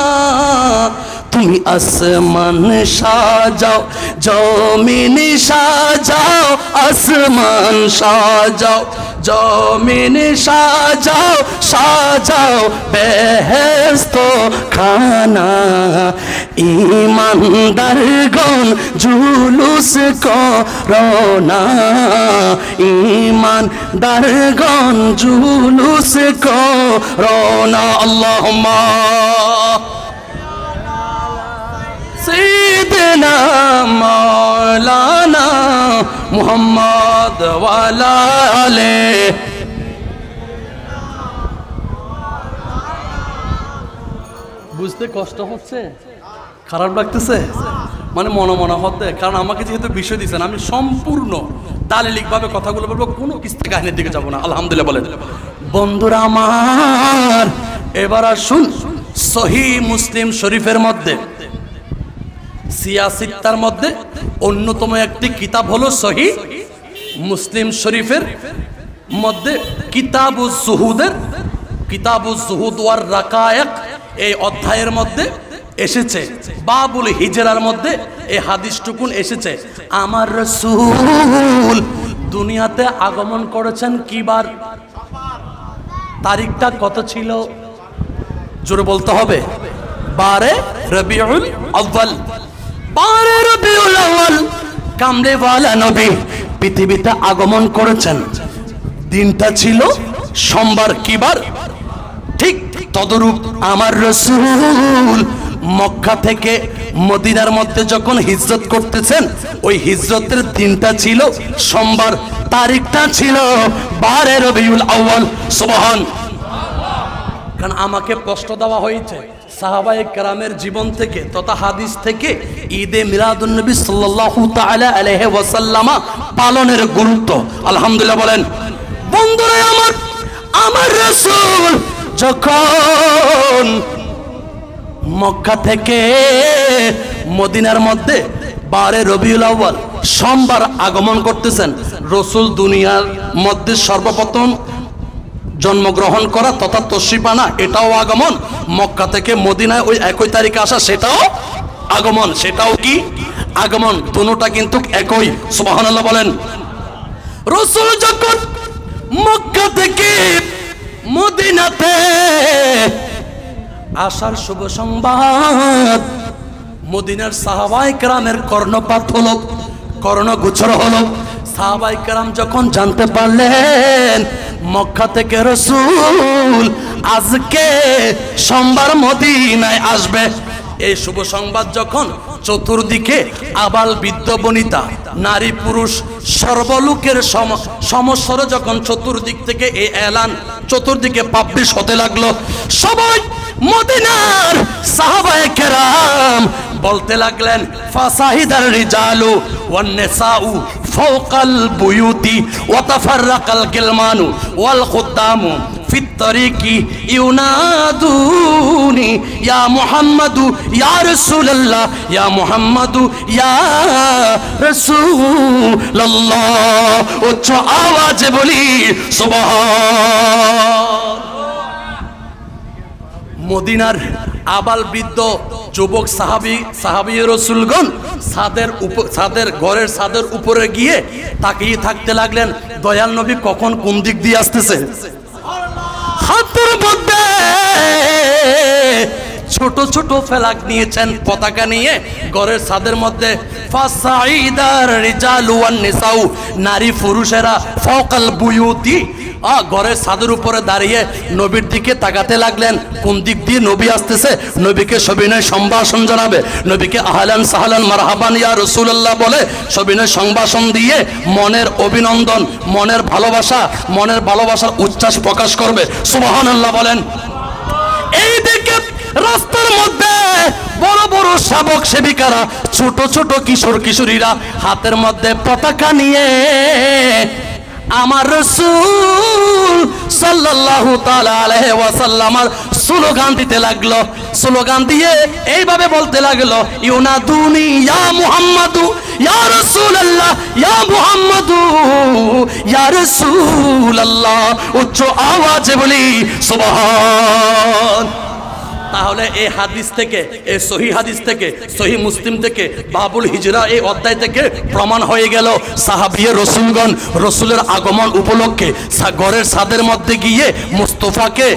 তুমি আসমান সাজাও, জমিন সাজাও, আসমান সাজাও, জমিন সাজাও, সাজাও বেহেশত খানা। ঈমানদারগণ জুলুস করো না, ঈমানদারগণ জুলুস করো না। আল্লাহুম্মা সাইয়্যিদিনা মাওলানা মুহাম্মদ ওয়া আলা আলি। বুঝতে কষ্ট হচ্ছে, খারাপ লাগতেছে, মানে মনে হতে, কারণ আমাকে যেহেতু বিষয় দিয়েছেন আমি সম্পূর্ণ দালিলিকভাবে কথাগুলো বলবো, কোনো কিস্তি কাহিনীর দিকে যাবো না। আলহামদুলিল্লাহ বলেন। বন্ধুরা আমার, এবার আসুন সহিহ মুসলিম শরীফের মধ্যে সিয়াসিত্তার মধ্যে অন্যতম একটি কিতাব হলো সহিহ মুসলিম শরীফের মধ্যে কিতাবুজ জুহুদ ওয়ার রাকায়েক এই অধ্যায়ের মধ্যে এসেছে, বাবুল হিজরার মধ্যে এই হাদিসটুকুন এসেছে। আমার রাসূল দুনিয়াতে আগমন করেছেন কিবার? তারিখটা কত ছিল? জোরে বলতে হবে। 12 রবিউল আউয়াল। 12 রবিউল আউয়াল কামলেওয়ালা নবী পৃথিবীতে আগমন করেছেন। দিনটা ছিল সোমবার। কিবার? ঠিক তদরূপ আমার রাসূল মক্কা থেকে মদিনার মধ্যে যখন হিজরত করতেছেন, ওই হিজরতের দিনটা ছিল সোমবার, তারিখটা ছিল 12 রবিউল আউয়াল। সুবহান। কারণ আমাকে কষ্ট দেওয়া হয়েছে সাহাবায়ে কেরামের জীবন থেকে তথা হাদিস থেকে ঈদে মিলাদুন নবী সাল্লাল্লাহু তাআলা আলাইহি ওয়াসাল্লাম পালনের গুরুত্ব। আলহামদুলিল্লাহ বলেন। বন্ধুরা আমার রাসূল যখন মক্কা থেকে মদিনার মধ্যে 12 রবিউল আউয়াল সোমবার আগমন করতেছেন, রাসূল দুনিয়ার মধ্যে সর্বপ্রথম জন্মগ্রহণ করা তথা তশরিফ আনা এটাও আগমন, মক্কা থেকে মদিনায় ওই একই তারিখে আসা সেটাও আগমন। সেটাও কি আগমন? দুটোটা কিন্তু একই। সুবহানাল্লাহ বলেন। রাসূল যখন মক্কা থেকে মদিনাতে আসার শুভ সংবাদ মদিনার সাহাবায়ে কেরামের কর্ণপাত হলো, কর্ণগোচর হলো। সাহাবায়ে কেরাম যখন জানতে পারলেন মক্কা থেকে রাসূল আজকে সোমবার মদিনায় আসবে, এই শুভ সংবাদ যখন চতুর্দিকে আবাল বৃদ্ধ বনিতা নারী পুরুষ সর্বলোকের সমস্বরে যখন চতুর্দিক থেকে এই এলান চতুর্দিকে পাবলিশ হতে লাগলো, সবাই মদিনার সাহাবায়ে কেরাম বলতে লাগলেন ফাসাহিদার রিজালু ওয়ান নিসাউ ফাওকাল বুয়ুতি ওয়া তাফাররাকাল গিলমানু ওয়াল খুদ্দামু ফিত তারিকি ইউনাদুনি ইয়া মুহাম্মাদু ইয়া রাসূলুল্লাহ ইয়া মুহাম্মাদু ইয়া রাসূলুল্লাহ। উচ্চ আওয়াজে বলি সুবহান। মদিনার আবাল বৃদ্ধ যুবক সাহাবী রাসূলগণ ছাদের ঘরের ছাদের উপরে গিয়ে তাকিয়ে থাকতে লাগলেন দয়াল নবী কখন কোন দিক দিয়ে আসতেছে। হাতের মধ্যে ছোট ছোট ফেলাক নিয়েছেন, পতাকা নিয়ে ঘরের ছাদের মধ্যে ফাসাইদার রিজালু ওয়ান নিসাউ নারী পুরুষেরা ফাওকাল বুয়ুতি ঘরের ছাদের উপরে দাঁড়িয়ে নবীর দিকে তাকাতে লাগলেন কোন দিক দিয়ে নবী আসতেছে, নবীকে সবিনয় সম্ভাষণ জানাবে, নবীকে আহলান সাহলান মারহাবান ইয়া রাসূলুল্লাহ বলে সবিনয় সম্ভাষণ দিয়ে মনের অভিনন্দন, মনের ভালোবাসার উচ্ছ্বাস প্রকাশ করবে। সুবহানাল্লাহ বলেন। এই দিকে রাস্তার মধ্যে বড় বড় শাবক সেবিকারা ছোট ছোট কিশোর কিশোরীরা হাতের মধ্যে পতাকা নিয়ে আমার রাসূল সাল্লাল্লাহু তাআলা আলাইহি ওয়াসাল্লামের স্লোগান দিতে লাগলো। স্লোগান দিয়ে এইভাবে বলতে লাগলো ইউনাদুনি ইয়া মুহাম্মাদু ইয়া রাসূলুল্লাহ ইয়া মুহাম্মাদু ইয়া রাসূলুল্লাহ। উচ্চ আওয়াজে বলি সুবহান। তাহলে এই হাদিস থেকে, এই সহিহ হাদিস থেকে, সহিহ মুসলিম থেকে, বাবুল হিজরা এই অধ্যায় থেকে প্রমাণ হয়ে গেল সাহাবী রাসূলগণ রাসূলের আগমন উপলক্ষে ঘরের ছাদের মধ্যে গিয়ে মুস্তাফাকে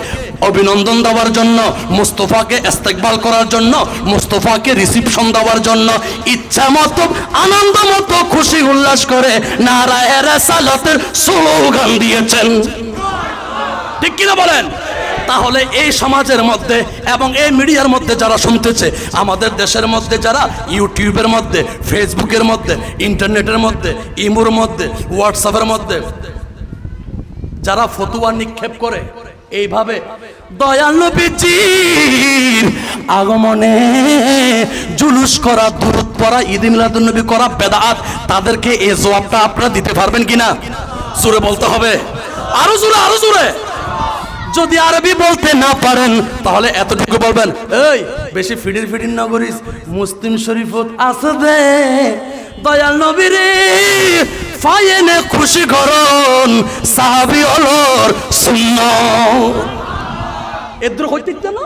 অভিনন্দন দেওয়ার জন্য, মুস্তাফাকে ইস্তেকবাল করার জন্য, মুস্তাফাকে রিসিপশন দেওয়ার জন্য ইচ্ছা মতো আনন্দ মতো খুশি উল্লাস করে নারায়ে রিসালাতের স্লোগান দিয়েছেন। ঠিক কিনা বলেন? তাহলে এই সমাজের মধ্যে এবং এই মিডিয়ার মধ্যে যারা শুনতেছে, আমাদের দেশের মধ্যে যারা ইউটিউবের মধ্যে, ফেসবুকের মধ্যে, ইন্টারনেটের মধ্যে, ইমোর মধ্যে, হোয়াটসঅ্যাপের মধ্যে যারা ফতোয়া নিক্ষেপ করে এইভাবে দয়াল নবীজির আগমনে জুলুস করা, দুরূদ পড়া, ঈদ মিলাদুন নবী করা বেদাত, তাদেরকে এই জবাবটা আপনারা দিতে পারবেন কিনা? জোরে বলতে হবে, আরো জোরে, আরো জোরে। যদি আরবি বলতে না পারেন তাহলে এতটুকু বলবেন, এই বেশি ফিডির না করিস, মুসলিম শরীফত আছে দে দয়াল নবীরে ফায়েনে খুশি করন সাহাবী হলোর সুন্নাত এদ্র হইতে না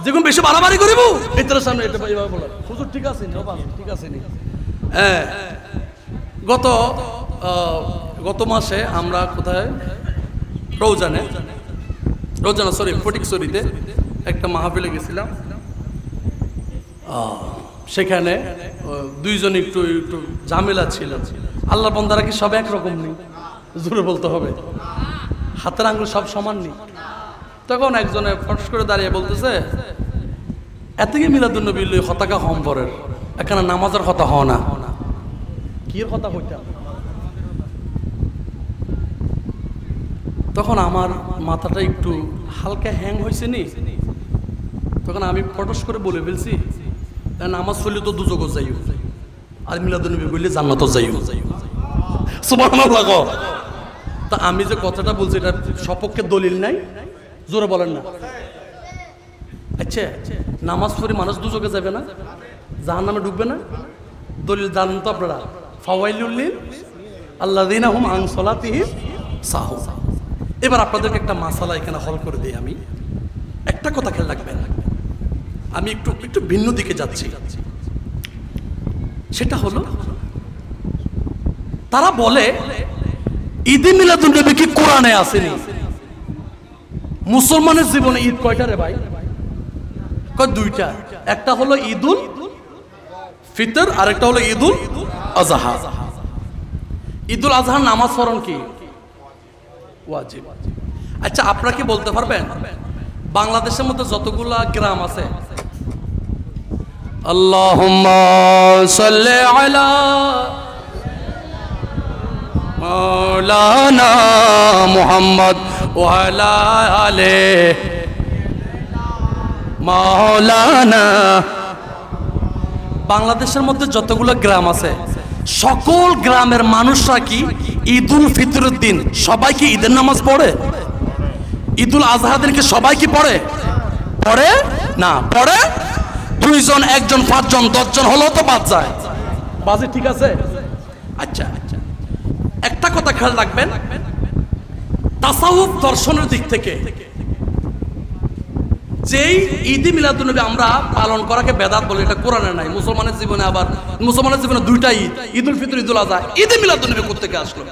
যেগুন বেশি বাড়াবাড়ি করিব এটার সামনে এটা এইভাবে বলা হুজুর ঠিক আছে নি বাবা ঠিক আছে নি হ্যাঁ গত মাসে আমরা কোথায় রৌজানা সরি ফটিকছড়িতে একটা মাহফিলে গেছিলাম সেখানে দুইজন একটু ঝামেলা ছিল আল্লাহর বান্দারা কি সব একরকম নেই জোরে বলতে হবে হাতের আঙ্গুল সব সমান নেই তখন একজনে ফটস করে দাঁড়িয়ে বলতেছে এত কি মিলাদুন নবী হতাকা হম পরের এখানে নামাজের কথা হয় না কি এর কথা হইতাম তখন আমার মাথাটা একটু হালকা হ্যাং হয়েছে নি তখন আমি ফটস করে বলে ফেলছি নামাজ পড়লে তো দুজগো যাইও আর মিলাদুন নবী বললে জান্নাতও যাইও সুবহানাল্লাহ তা আমি যে কথাটা বলছি এটা সপক্ষে দলিল নাই জোরে বলেন না আচ্ছা নামাজ পড়ে মানুষ দুজকে যাবে না জাহান্নামে ঢুকবে না দলিল জানেন তো আপনারা ফাওয়াইলুল লিল আল্লাযিনা হুম আন সালাতিহিম সাহুন এবার আপনাদেরকে একটা মাসালা এখানে হল করে দিই আমি একটা কথা খেয়াল রাখবেন আমি একটু ভিন্ন দিকে যাচ্ছি সেটা হলো তারা বলে ঈদে মিলাদুন নবী কি কোরআনে আসেনি মুসলমানের জীবনে ঈদ কয়টা রে ভাই কয় দুইটা একটা হলো ঈদুল ফিতর আর একটা হলো ঈদুল আজহা ঈদুল আজহার নামাজ পড়ন কি ওয়াজিব আচ্ছা আপনারা কি বলতে পারবেন বাংলাদেশের মধ্যে যতগুলা গ্রাম আছে আল্লাহুম্মা সাল্লি আলা মাওলানা মুহাম্মদ ওয়া আলা আলে মাওলানা বাংলাদেশের মধ্যে যতগুলো গ্রাম আছে সকল গ্রামের মানুষরা কি ঈদুল ফিতরের দিন সবাই কি ঈদের নামাজ পড়ে ঈদুল আজহার দিন কি সবাই কি পড়ে পড়ে না পড়ে দুইজন একজন পাঁচজন দশজন হলো তো বাদ যায় বাজে ঠিক আছে আচ্ছা একটা কথা খেয়াল রাখবেন তাসাউফ দর্শনের দিক থেকে যেই ঈদে মিলাদুন নবী আমরা পালন করাকে বেদাত বলে এটা কোরআনে নাই মুসলমানের জীবনে আবার মুসলমানের জীবনে দুইটা ঈদ ঈদুল ফিতর ঈদুল আজহা ঈদে মিলাদুন নবী কোত্থেকে আসলো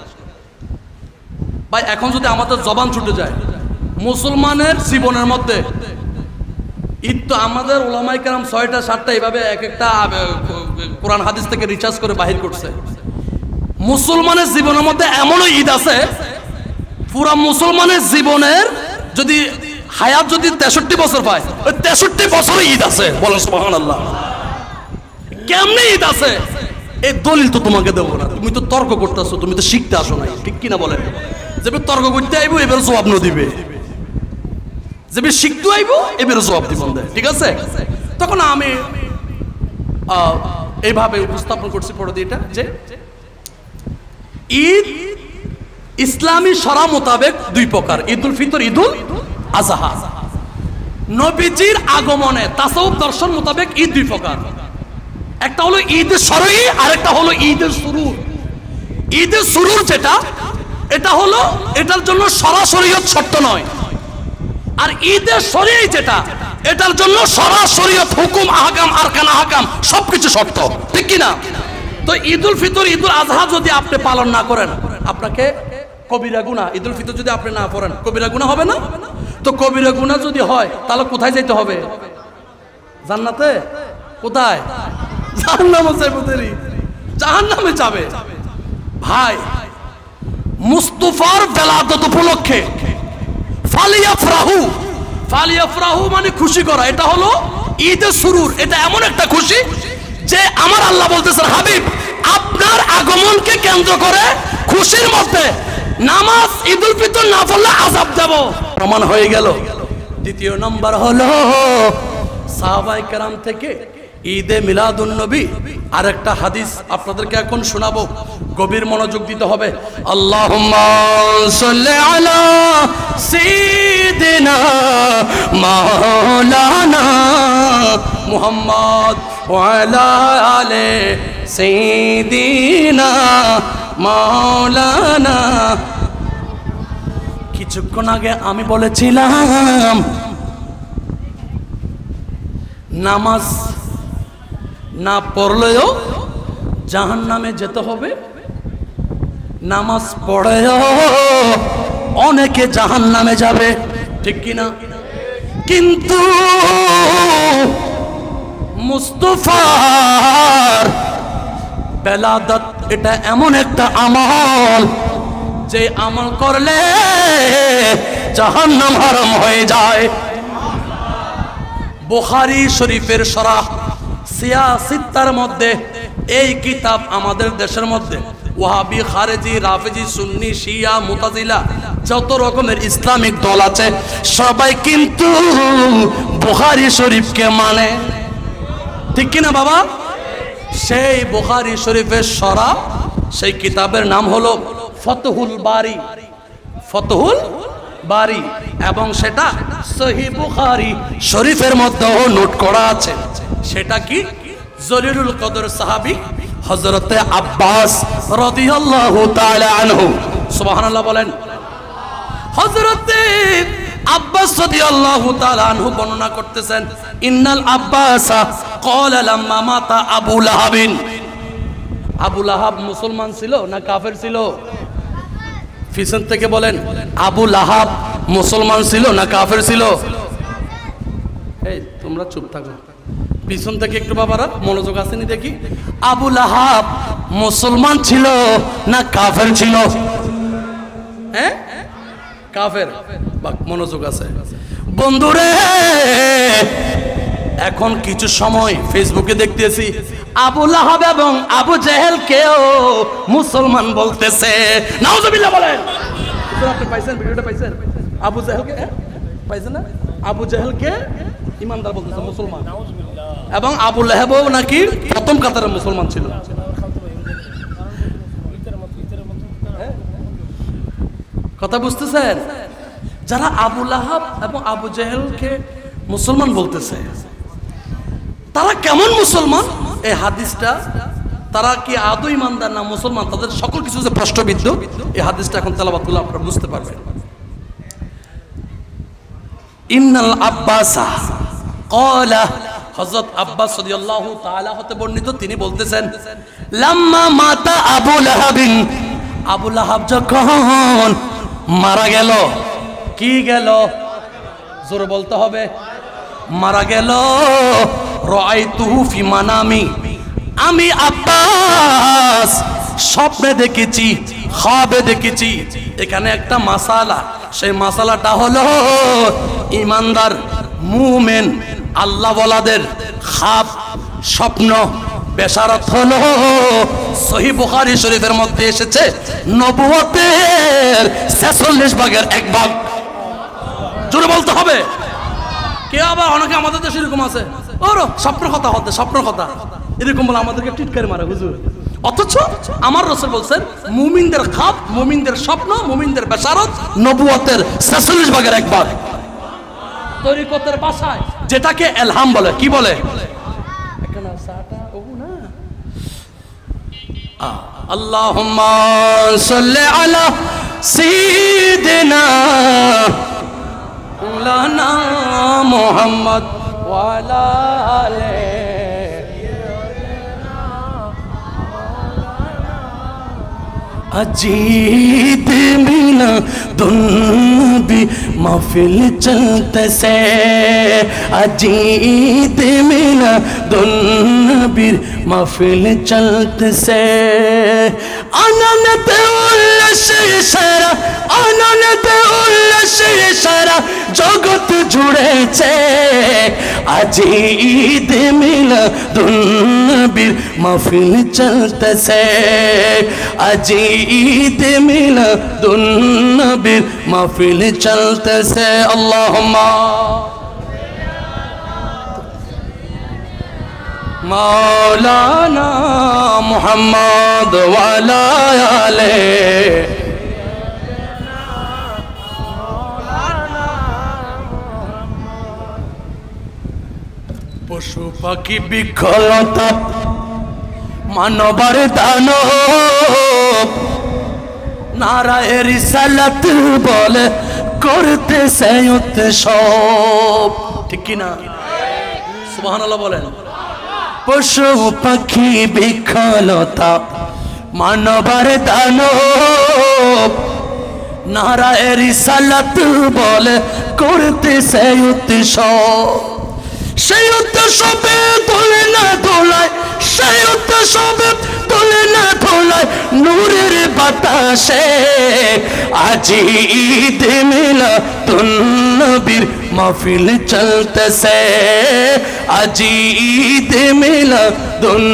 ভাই এখন যদি আমাদের জবান ছুটে যায় মুসলমানের জীবনের মধ্যে ঈদ তো আমাদের উলামায়ে কেরাম 6টা 7টা এইভাবে এক একটা কোরআন হাদিস থেকে রিসার্চ করে বাহির করছে মুসলমানের জীবনের মধ্যে এমনও ঈদ আছে পুরা মুসলমানের জীবনের যদি হায়াত যদি 63 বছর পায় ওই 63 বছরে ঈদ আছে বলেন সুবহানাল্লাহ কেমনে ঈদ আছে এই দলিল তো তোমাকে দেবো না তুমি তো তর্ক করতেছো তুমি তো শিখতে আসো নাই ঠিক কিনা বলেন যেবে তর্ক করতে আইবো এবারে জবাব ন দিবে যেবে শিখতে আইবো এবারে জবাব দিব ঠিক আছে তখন আমি এইভাবে উপস্থাপন করছি পড়ে এটা যে ঈদ ইসলামী শরা মোতাবেক দুই প্রকার ঈদুল ফিতর ঈদুল আজহা নবীজির আগমনে তাসাউফ দর্শন মোতাবেক ঈদ দুই প্রকার একটা হলো ঈদ শরঈ আর একটা হলো ঈদ সুরুর ঈদ সুরুর যেটা এটা হলো এটার জন্য শরীয়ত শর্ত নয় আর ঈদ শরঈ যেটা এটার জন্য শরীয়ত হুকুম আহকাম আরকান আহকাম সবকিছু শর্ত ঠিক কি না তো ঈদুল ফিতর ঈদুল আজহা যদি আপনি পালন না করেন আপনাকে কবিরা গুনাহ ঈদুল ফিতর যদি আপনি না পড়েন কবিরা গুনাহ হবে না তো কবিরা গুনাহ যদি হয় তাহলে কোথায় যেতে হবে জান্নাতে কোথায় জাহান্নামে যাবে জাহান্নামে যাবে ভাই মুস্তাফার বেলাদত উপলক্ষে ফালিয়াফরাহু মানে খুশি করা এটা হলো ঈদে সুরুর এটা এমন একটা খুশি যে আমার আল্লাহ বলতেছেন হাবিব আপনার আগমনকে কেন্দ্র করে খুশির মধ্যে নামাজ ঈদুল ফিতর না পড়লে আযাব দেব প্রমাণ হয়ে গেল দ্বিতীয় নাম্বার হলো সাহাবায়ে কেরাম থেকে ঈদে মিলাদুন নবী আরেকটা হাদিস আপনাদেরকে এখন শোনাবো গভীর মনোযোগ দিতে হবে আল্লাহুম্মা সাল্লি আলা সাইয়্যিদিনা মাওলানা মুহাম্মদ ওয়া আলা আলি সাইয়্যিদিনা মাওলানা। কিছুক্ষণ আগে আমি বলেছিলাম নামাজ না পড়লেও জাহান্নামে যেতে হবে, নামাজ পড়েও অনেকে জাহান্নামে যাবে, ঠিক কিনা? কিন্তু মুস্তাফার বেলাদত এটা এমন একটা আমল যে আমল করলে জাহান্নাম হারাম হয়ে যায়। বুখারী শরীফের শরহ সিয়াসিত্তার মধ্যে এই কিতাব আমাদের দেশের মধ্যে ওয়াহাবি, খারেজি, রাফেজি, সুন্নি, শিয়া, মুতাজিলা যত রকমের ইসলামিক দল আছে সবাই কিন্তু বুখারী শরীফকে মানে, ঠিক কিনা বাবা? সেই বুখারী শরীফের শরহ, সেই কিতাবের নাম হলো ফতহুল বারী, ফতহুল বারী, এবং সেটা সহিহ বুখারী শরীফের মধ্যেও নোট করা আছে। সেটা কি? জলিলুল কদর সাহাবী হযরতে আব্বাস রাদিয়াল্লাহু তাআলা আনহু, সুবহানাল্লাহ বলেন। হযরতে আব্বাস রাদিয়াল্লাহু তাআলা আনহু বর্ণনা করতেছেন, ইন্নাল আব্বাসা ক্বালা লাম্মা মাতা আবু লাহাবিন। আবু লাহাব মুসলমান ছিল না কাফের ছিল? পিছন থেকে বলেন, আবু লাহাব মুসলমান ছিল না কাফের ছিল? এই তোমরা চুপ থাকো, পিছন থেকে একটু বাবারা মনোযোগ আসেনি দেখি। আবু লাহাব মুসলমান ছিল না কাফের ছিল? হ্যাঁ, কাফের। মনোযোগ আছে বন্ধুরে। এখন কিছু সময় ফেসবুকে দেখতেছি আবু লাহাব এবং আবু জেহেলকেও মুসলমান বলতেছে। নাউজুবিল্লাহ বলেন। আপনি পাইছেন ভিডিওটা? পাইছেন? আবু জেহেলকে পাইছেন না? আবু জেহেলকে ইমানদার বলতেছে, মুসলমান, এবং আবু লাহাবও নাকি প্রথম কাতারের মুসলমান ছিল। কথা বুঝতেছেন? যারা আবু লাহাব এবং আবু জেহেলকে মুসলমান বলতেছে তারা কেমন মুসলমান? এই হাদিসটা, তারা কি আদৌ ইমানদার না মুসলমান, তাদের সকল কিছু যে প্রশ্নবিদ্ধ, এই হাদিসটা এখন তেলাওয়াত করলে আপনারা বুঝতে পারবেন। ইন্নাল আব্বাসা ক্বালা, হযরত আব্বাস রাদিয়াল্লাহু তাআলা হতে বর্ণিত, তিনি বলতেছেন লাম্মা মাতা আবু লাহাবিন, আবু লাহাব যখন মারা গেল, কি গেল জোরে বলতে হবে, মারা গেল, রাআইতুহু ফি মানামি, আমি আব্বাস স্বপ্নে দেখেছি, খাবে দেখেছি। এখানে একটা মাসালা, সেই মাসালাটা হলো ইমানদার মুমিন আল্লাহ ওয়ালাদের খাব, স্বপ্ন, বেশারত হলো সহিহ বুখারী শরীফের মধ্যে এসেছে নবুয়তের 46 ভাগের 1 ভাগ। জোরে বলতে হবে। কে আবার অনেকে আমাদের দেশে এরকম আছে, ওর স্বপ্নের কথা হতে, স্বপ্নের কথা এরকম বলে আমাদেরকে টিটকারি মারে হুজুর। অথচ আমার রাসূল বলছেন মুমিনদের খাব, মুমিনদের স্বপ্ন, মুমিনদের বেশারত নবুয়তের 46 ভাগের 1 ভাগ। তরিকতের ভাষায় যেটাকে ইলহাম বলে, কি বলে? আল্লাহুম্মা সাল্লি আলা সাইয়্যিদিনা মাওলানা মুহাম্মদ ওয়া আলা আলিহি अजीत बिना धुन भी महफिल चलते से, अजीत बिना धुन भी महफिल चलते से, अनंत उल्लास सारा, अनंत उल्लास सारा जगत जुड़ेছে, अजीत बिना धुन भी महफिल चलते से, अजीत मिला दुन नबीर महफिल चलते से। अल्लाहुम्मा मौलाना मुहम्मद वाला आले, পশু পাখি বিকলতা মানবার দানব নারায়ে রিসালাত বলে করতেছে উৎসব, ঠিক কি না? সুবহানাল্লাহ বলেন। পশু পাখি বিকলতা মানবার দানব নারায়ে রিসালাত বলে করতেছে উৎসব। সেই উৎসবে তোলে না দোলায়, সেই উৎসবে তোলে না দোলায় নূরের বাতাসে। আজি ঈদ মিলাদুন নবীর মাহফিল চলতেছে, আজি ঈদ মিলাদুন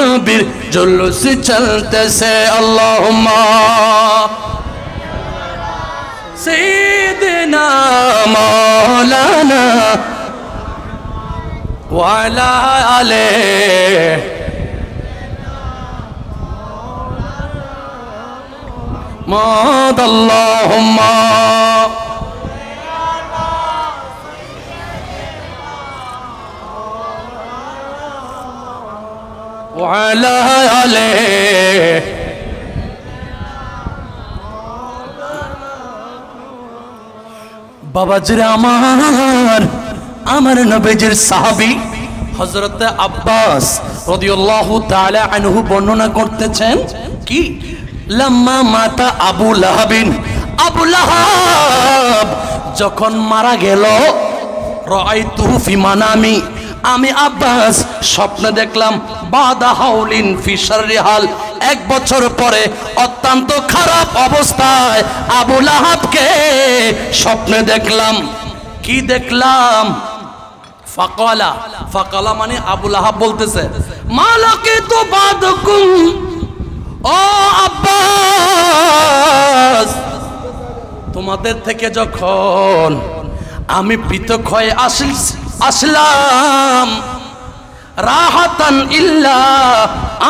নবীর জুলুস চলতেছে। আল্লাহুম্মা সাইয়্যিদিনা মাওলানা ওয়ালা আলে মাদ। আল্লাহুম্মা ওয়ালা আলে বাবাজিরা আমার নবীজির সাহাবী হযরত আব্বাস রাদিয়াল্লাহু তাআলা আনহু বর্ণনা করতেছেন কি, লাম্মা মাতা আবু লাহাবিন, আবু লাহাব যখন মারা গেল, রাআইতুহু ফি মানামি, আমি আব্বাস স্বপ্নে দেখলাম, বাদা হাউলিন ফি শাররি হাল, 1 বছর পরে অত্যন্ত খারাপ অবস্থায় আবু লাহাবকে স্বপ্নে দেখলাম। কি দেখলাম? ফাকালা, ফাকালা মানে আবু লাহাব বলতেছে, মালাকে তো বাদকুম, ও আব্বাস তোমাদের থেকে যখন আমি পৃথক হয়ে আসলাম, রাহাতান ইল্লা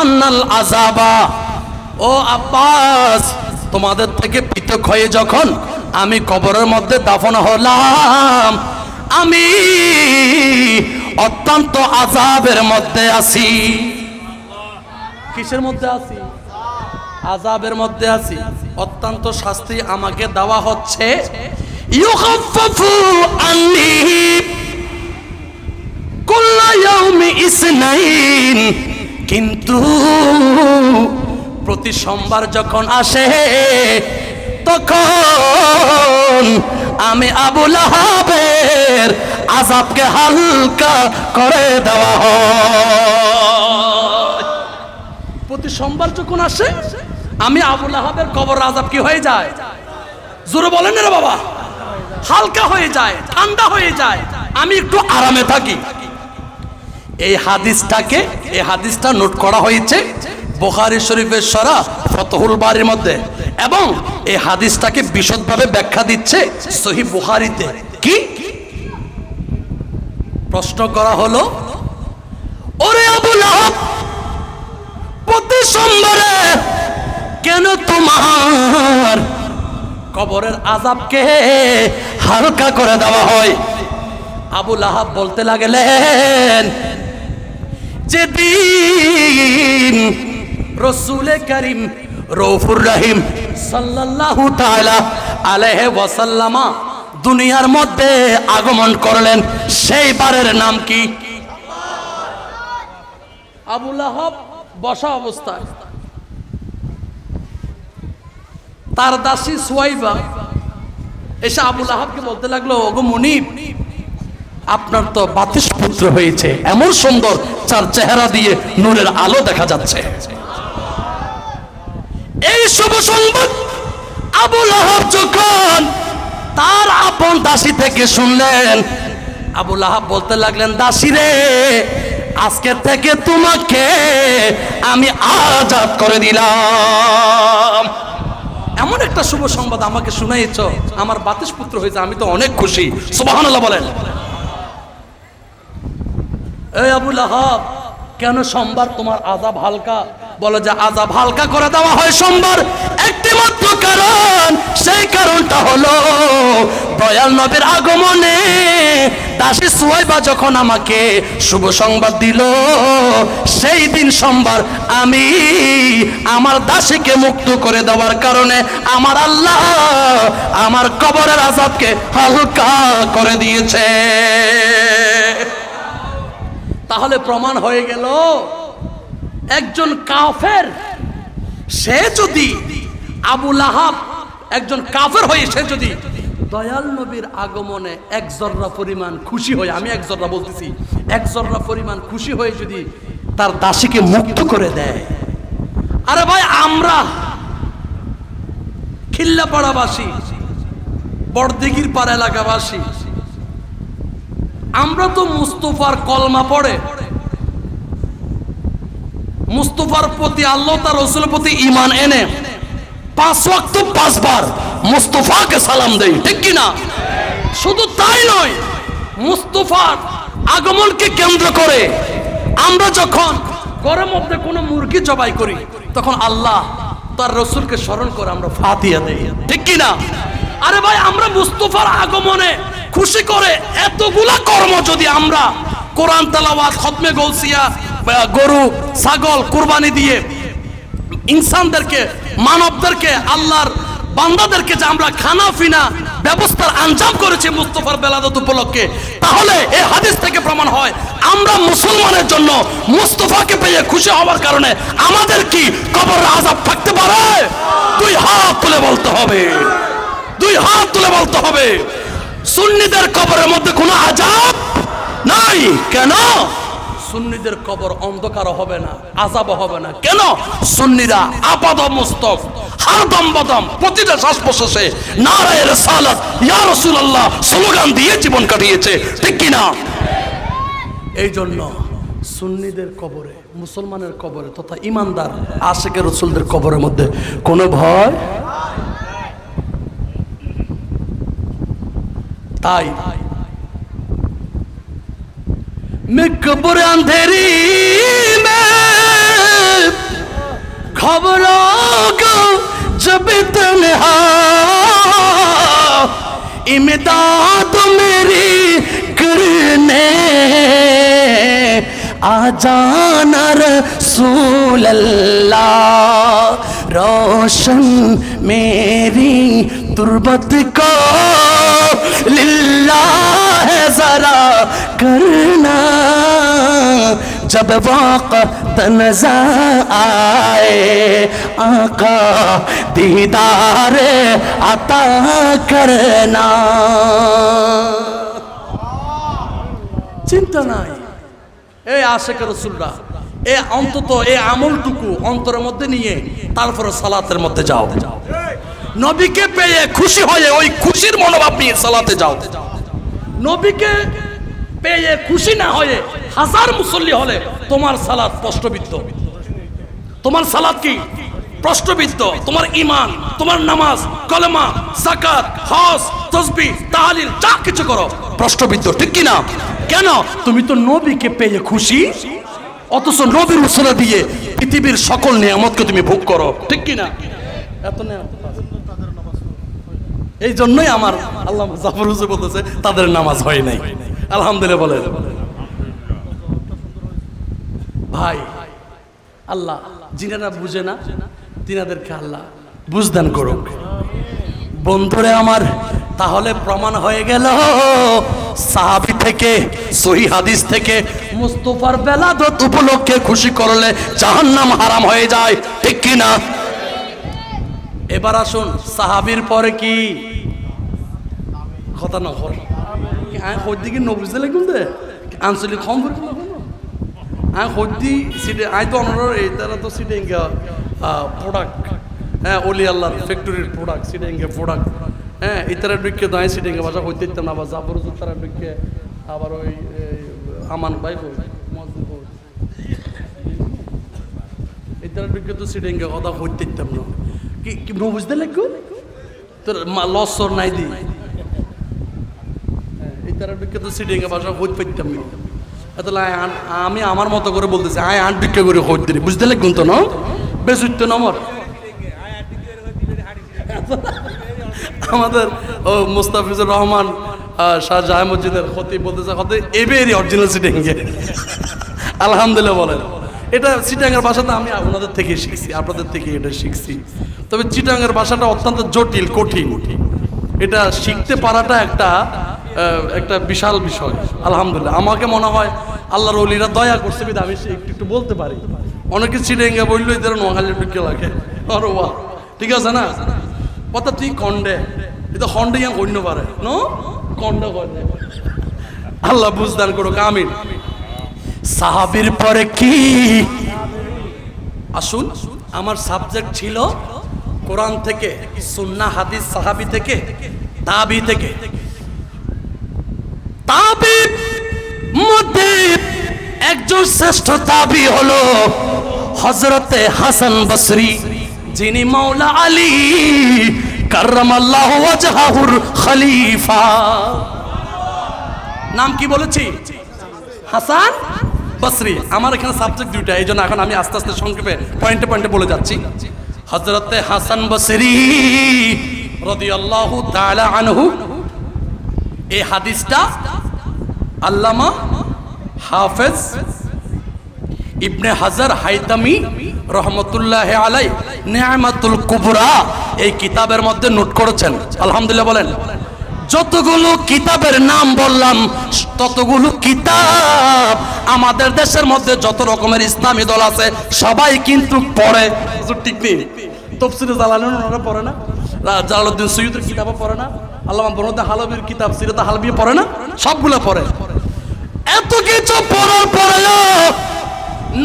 আন্নাল আযাবা, ও আব্বাস তোমাদের থেকে পৃথক হয়ে যখন আমি কবরের মধ্যে দাফন হলাম, আমি অত্যন্ত আযাবের মধ্যে আছি। কিসের মধ্যে আছি? আযাবের মধ্যে আছি। অত্যন্ত শাস্তি আমাকে দেওয়া হচ্ছে। ইউখাফফু আন্নি কুল্লা ইয়াউমি ইসনাইন, কিন্তু প্রতি সোমবার যখন আসে তখন আমি আবু লাহাবের আযাবকে হালকা করে দেওয়া হয়। প্রতি সোমবার যখন আসে আমি আবু লাহাবের কবর আযাব কি হয়ে যায়? জোরে বলেন রে বাবা, হালকা হয়ে যায়, ঠান্ডা হয়ে যায়, আমি একটু আরামে থাকি। এই হাদিসটা নোট করা হয়েছে বুখারী শরীফের সরা ফতহুল বারীর মধ্যে, এবং এই হাদিসটাকে বিশদভাবে ব্যাখ্যা দিচ্ছে সহিহ বুখারীতে। কি প্রশ্ন করা হলো, ওরে আবু লাহাব, প্রতি সোমবারে কেন তোমার কবরের আযাবকে হালকা করে দেওয়া হয়? আবু লাহাব বলতে লাগলেন, যেদিন রাসূলে কারীম রউফুর রহিম সাল্লাল্লাহু তাআলা আলাইহি ওয়াসাল্লাম দুনিয়ার মধ্যে আগমন করলেন, সেই বারের নাম কি? আবু লাহাব বসা অবস্থায় তার দাসী সুয়াইবা এসে আবু লাহাবকে বলতে লাগলো, ওগো মুনিব, আপনার তো বাতিশ পুত্র হয়েছে, এমন সুন্দর চার চেহারা দিয়ে নূরের আলো দেখা যাচ্ছে। এই শুভ সংবাদ আবু লাহাব যখন তার আপন দাসী থেকে শুনলেন, আবু লাহাব বলতে লাগলেন, দাসী রে, আজকে থেকে তোমাকে আমি আজাদ করে দিলাম। এমন একটা শুভ সংবাদ আমাকে শুনাইছ, আমার বাতিশ পুত্র হয়েছে, আমি তো অনেক খুশি। সুবহানাল্লাহ বলেন। এই আবু লাহাব, কেন সোমবার তোমার আযাব হালকা? বলে যে আযাব হালকা করে দেওয়া হয় সোমবার একটি মাত্র কারণ, সেই কারণটা হলো দয়াল নবীর আগমনে দাসী সুহাইবা যখন আমাকে শুভ সংবাদ দিল, সেই দিন সোমবার আমি আমার দাসীকে মুক্ত করে দেওয়ার কারণে আমার আল্লাহ আমার কবরের আযাবকে হালকা করে দিয়েছে। তাহলে প্রমাণ হয়ে গেল একজন কাফের, সে যদি আবু লাহাব একজন কাফের হয়ে সে যদি দয়াল নবীর আগমনে এক জর্রা পরিমাণ খুশি হয়ে, আমি এক জর্রা বলতেছি, এক জর্রা পরিমাণ খুশি হয়ে যদি তার দাসীকে মুক্ত করে দেয়, আরে ভাই আমরা খিল্লাপাড়াবাসী, বড়দিঘির পাড়া এলাকাবাসী, আমরা তো মুস্তফার কলমা পড়ে মুস্তফার প্রতি, আল্লাহ তার রাসূলের প্রতি ঈমান এনে 5 ওয়াক্ত 5 বার মুস্তফাকে সালাম দেই, ঠিক কি না? শুধু তাই নয়, মুস্তফার আগমনকে কেন্দ্র করে আমরা যখন ঘরের মধ্যে কোনো মুরগি জবাই করি, তখন আল্লাহ তার রাসূলকে স্মরণ করে আমরা ফাতিহা দেই, ঠিক কি না? আরে ভাই আমরা মুস্তফার আগমনে খুশি করে এতগুলা কর্ম যদি আমরা কোরআন তেলাওয়াত, খতমে গৌসিয়া, গরু ছাগল কুরবানি দিয়ে ইনসানদেরকে, মানবদেরকে, আল্লাহর বান্দাদেরকে যে আমরা খানা ফিনা ব্যবস্থার আঞ্জাম করেছি মুস্তফার বেলাদত উপলক্ষে, তাহলে এই হাদিস থেকে প্রমাণ হয় আমরা মুসলমানের জন্য মুস্তফাকে পেয়ে খুশি হওয়ার কারণে আমাদের কি কবরের আযাব থাকতে পারে? দুই হাত তুলে বলতে হবে, দুই হাত তুলে বলতে হবে, সুন্নিদের কবরের মধ্যে কোনো আযাব নাই। কেন? সুন্নিদের কবর অন্ধকার হবে না, আযাব হবে না। কেন? সুন্নিরা আপাদমস্তক, হারদম বদম প্রতিটা শ্বাস প্রশ্বাসে নারায়ে রিসালাত ইয়া রাসূলুল্লাহ স্লোগান দিয়ে জীবন কাটিয়েছে, ঠিক কি না? এই জন্য সুন্নিদের কবরে, মুসলমানের কবরে তথা ইমানদার আশিকে রাসূলদের কবরের মধ্যে কোনো ভয়। তাই मैं कब्र अंधेरी में खबरों जब तन्हा इमदाद मेरी करने आ जाना रसूल अल्लाह, रोशन मेरी तुरबत को लिल्लाह जरा करना, जब वक्त नज़र आए आका दीदार अता करना। চিন্তা নাই, এই আশিকে রাসূলরা এই অন্তত এই আমলটুকু অন্তরের মধ্যে নিয়ে তারপরে সালাতের মধ্যে যাও, নবীকে পেয়ে খুশি হয়ে ওই খুশির মনোভাব নিয়ে সালাতে যাও। নবীকে পেয়ে খুশি না হয়ে হাজার মুসল্লি হলে তোমার সালাত প্রশ্নবিদ্ধ, তোমার সালাত কি প্রশ্নবিদ্ধ, তোমার ঈমান, তোমার নামাজ, কলেমা, যাকাত, হজ, তাসবিহ, তাহলিল যা কিছু করো প্রশ্নবিদ্ধ, ঠিক কি না? কেন? তুমি তো নবীকে পেয়ে খুশি, অথচ নবীর উসিলা দিয়ে পৃথিবীর সকল নিয়ামতকে তুমি ভোগ করো, ঠিক কি না? এত নিয়ামত, এই জন্যই আমার আল্লাহ জাফর হুজুর বলতেছে তাদের নামাজ হয় নাই। আলহামদুলিল্লাহ বলেন ভাই। আল্লাহ যিনারা বুঝে না তিনাদেরকে আল্লাহ বুঝদান করুক। বন্ধুরে আমার, তাহলে প্রমাণ হয়ে গেল সাহাবী থেকে, সহিহ হাদিস থেকে মুস্তাফার বেলাদত উপলক্ষে খুশি করলে জাহান্নাম হারাম হয়ে যায়, ঠিক কি না? এবার আসুন সাহাবীর পরে কি কথা না হয়, আয় হদ্দিকে নবুঝতে লাগুন দে আঞ্চলিক কম করে আয় হদ্দি সিটে আয় তো অনার এই তারা তো সিটে প্রোডাক্ট, হ্যাঁ ওলি আল্লাহর ফ্যাক্টরির প্রোডাক্ট, সিটে প্রোডাক্ট, হ্যাঁ এই তারা ঢুকে দাঁড়ায় সিটে বাসা হইতে দিতাম না, বা জাফর হুজুর তারা ঢুকে, আবার ওই আমান ভাই এই তারা ঢুকে তো সিটে কথা হইতে দিতাম না, কি বুঝতে লাগো তোর লসর নাই দি, এই তারা ঢুকে তো সিটে বাসা হইতে পারতাম না। তাহলে আমি আমার মতো করে বলতেছি আয় আট ঢুকে করে হইতে দিই, বুঝতে লাগুন তো না বেশ হইতো না আমার আমাদের মুস্তাফিজুর রহমান শাহ জাহে মসজিদের খতিব বলতেছে খতিব এবারই অরিজিনাল চিটাং আলহামদুলিল্লাহ বলেন। এটা চিটাঙ্গের ভাষাটা আমি আপনাদের থেকে শিখছি, আপনাদের থেকে এটা শিখছি। তবে চিটাঙ্গের ভাষাটা অত্যন্ত জটিল, কঠিন। এটা শিখতে পারাটা একটা বিশাল বিষয়। আলহামদুলিল্লাহ আমাকে মনে হয় আল্লাহর ওলিরা দয়া করছে বিধা আমি একটু বলতে পারি। অনেকে চিটাঙ্গা বললো এদের নোয়াখালী ঢুকে লাগে, আরে বাহ ঠিক আছে না কথা তুই কন্ডে এটা খন্ডে ইয়া অন্য পারে নো কন্ড করে। আল্লাহ বুঝদান করুক, আমিন। সাহাবীর পরে কি? আসুন, আমার সাবজেক্ট ছিল কোরআন থেকে, সুন্নাহ হাদিস, সাহাবী থেকে, তাবি থেকে। তাবির মধ্যে একজন শ্রেষ্ঠ তাবি হলো হযরতে হাসান বসরি, যিনি মাওলা আলী কাররামাল্লাহু ওয়াজহাহুর খলিফা। নাম কি বলেছি? হাসান বসরি। আমার এখানে সাবজেক্ট দুইটা, এই জন্য এখন আমি আস্তে আস্তে সংক্ষেপে পয়েন্টে পয়েন্টে বলে যাচ্ছি। হযরতে হাসান বসরি রাদিয়াল্লাহু তাআলা আনহু, এই হাদিসটা আল্লামা হাফেজ ইবনে হাজার হাইতামি রহমতুল্লাহ আলাই নিয়ামাতুল কুবরা এই কিতাবের মধ্যে নোট করেছেন। আলহামদুলিল্লাহ বলেন। যতগুলো কিতাবের নাম বললাম ততগুলো কিতাব আমাদের দেশের মধ্যে যত রকমের ইসলামী দল আছে সবাই কিন্তু পড়ে। ঠিক নেই, তফসিরে জালালাইন ওনারা পড়ে না, জালালউদ্দিন সৈয়দের কিতাবও পড়ে না, আল্লামা বরুদ্দা হালবির কিতাব সিরাত হালবি পড়ে না, সবগুলো পড়ে। এত কিছু পড়ার পরেও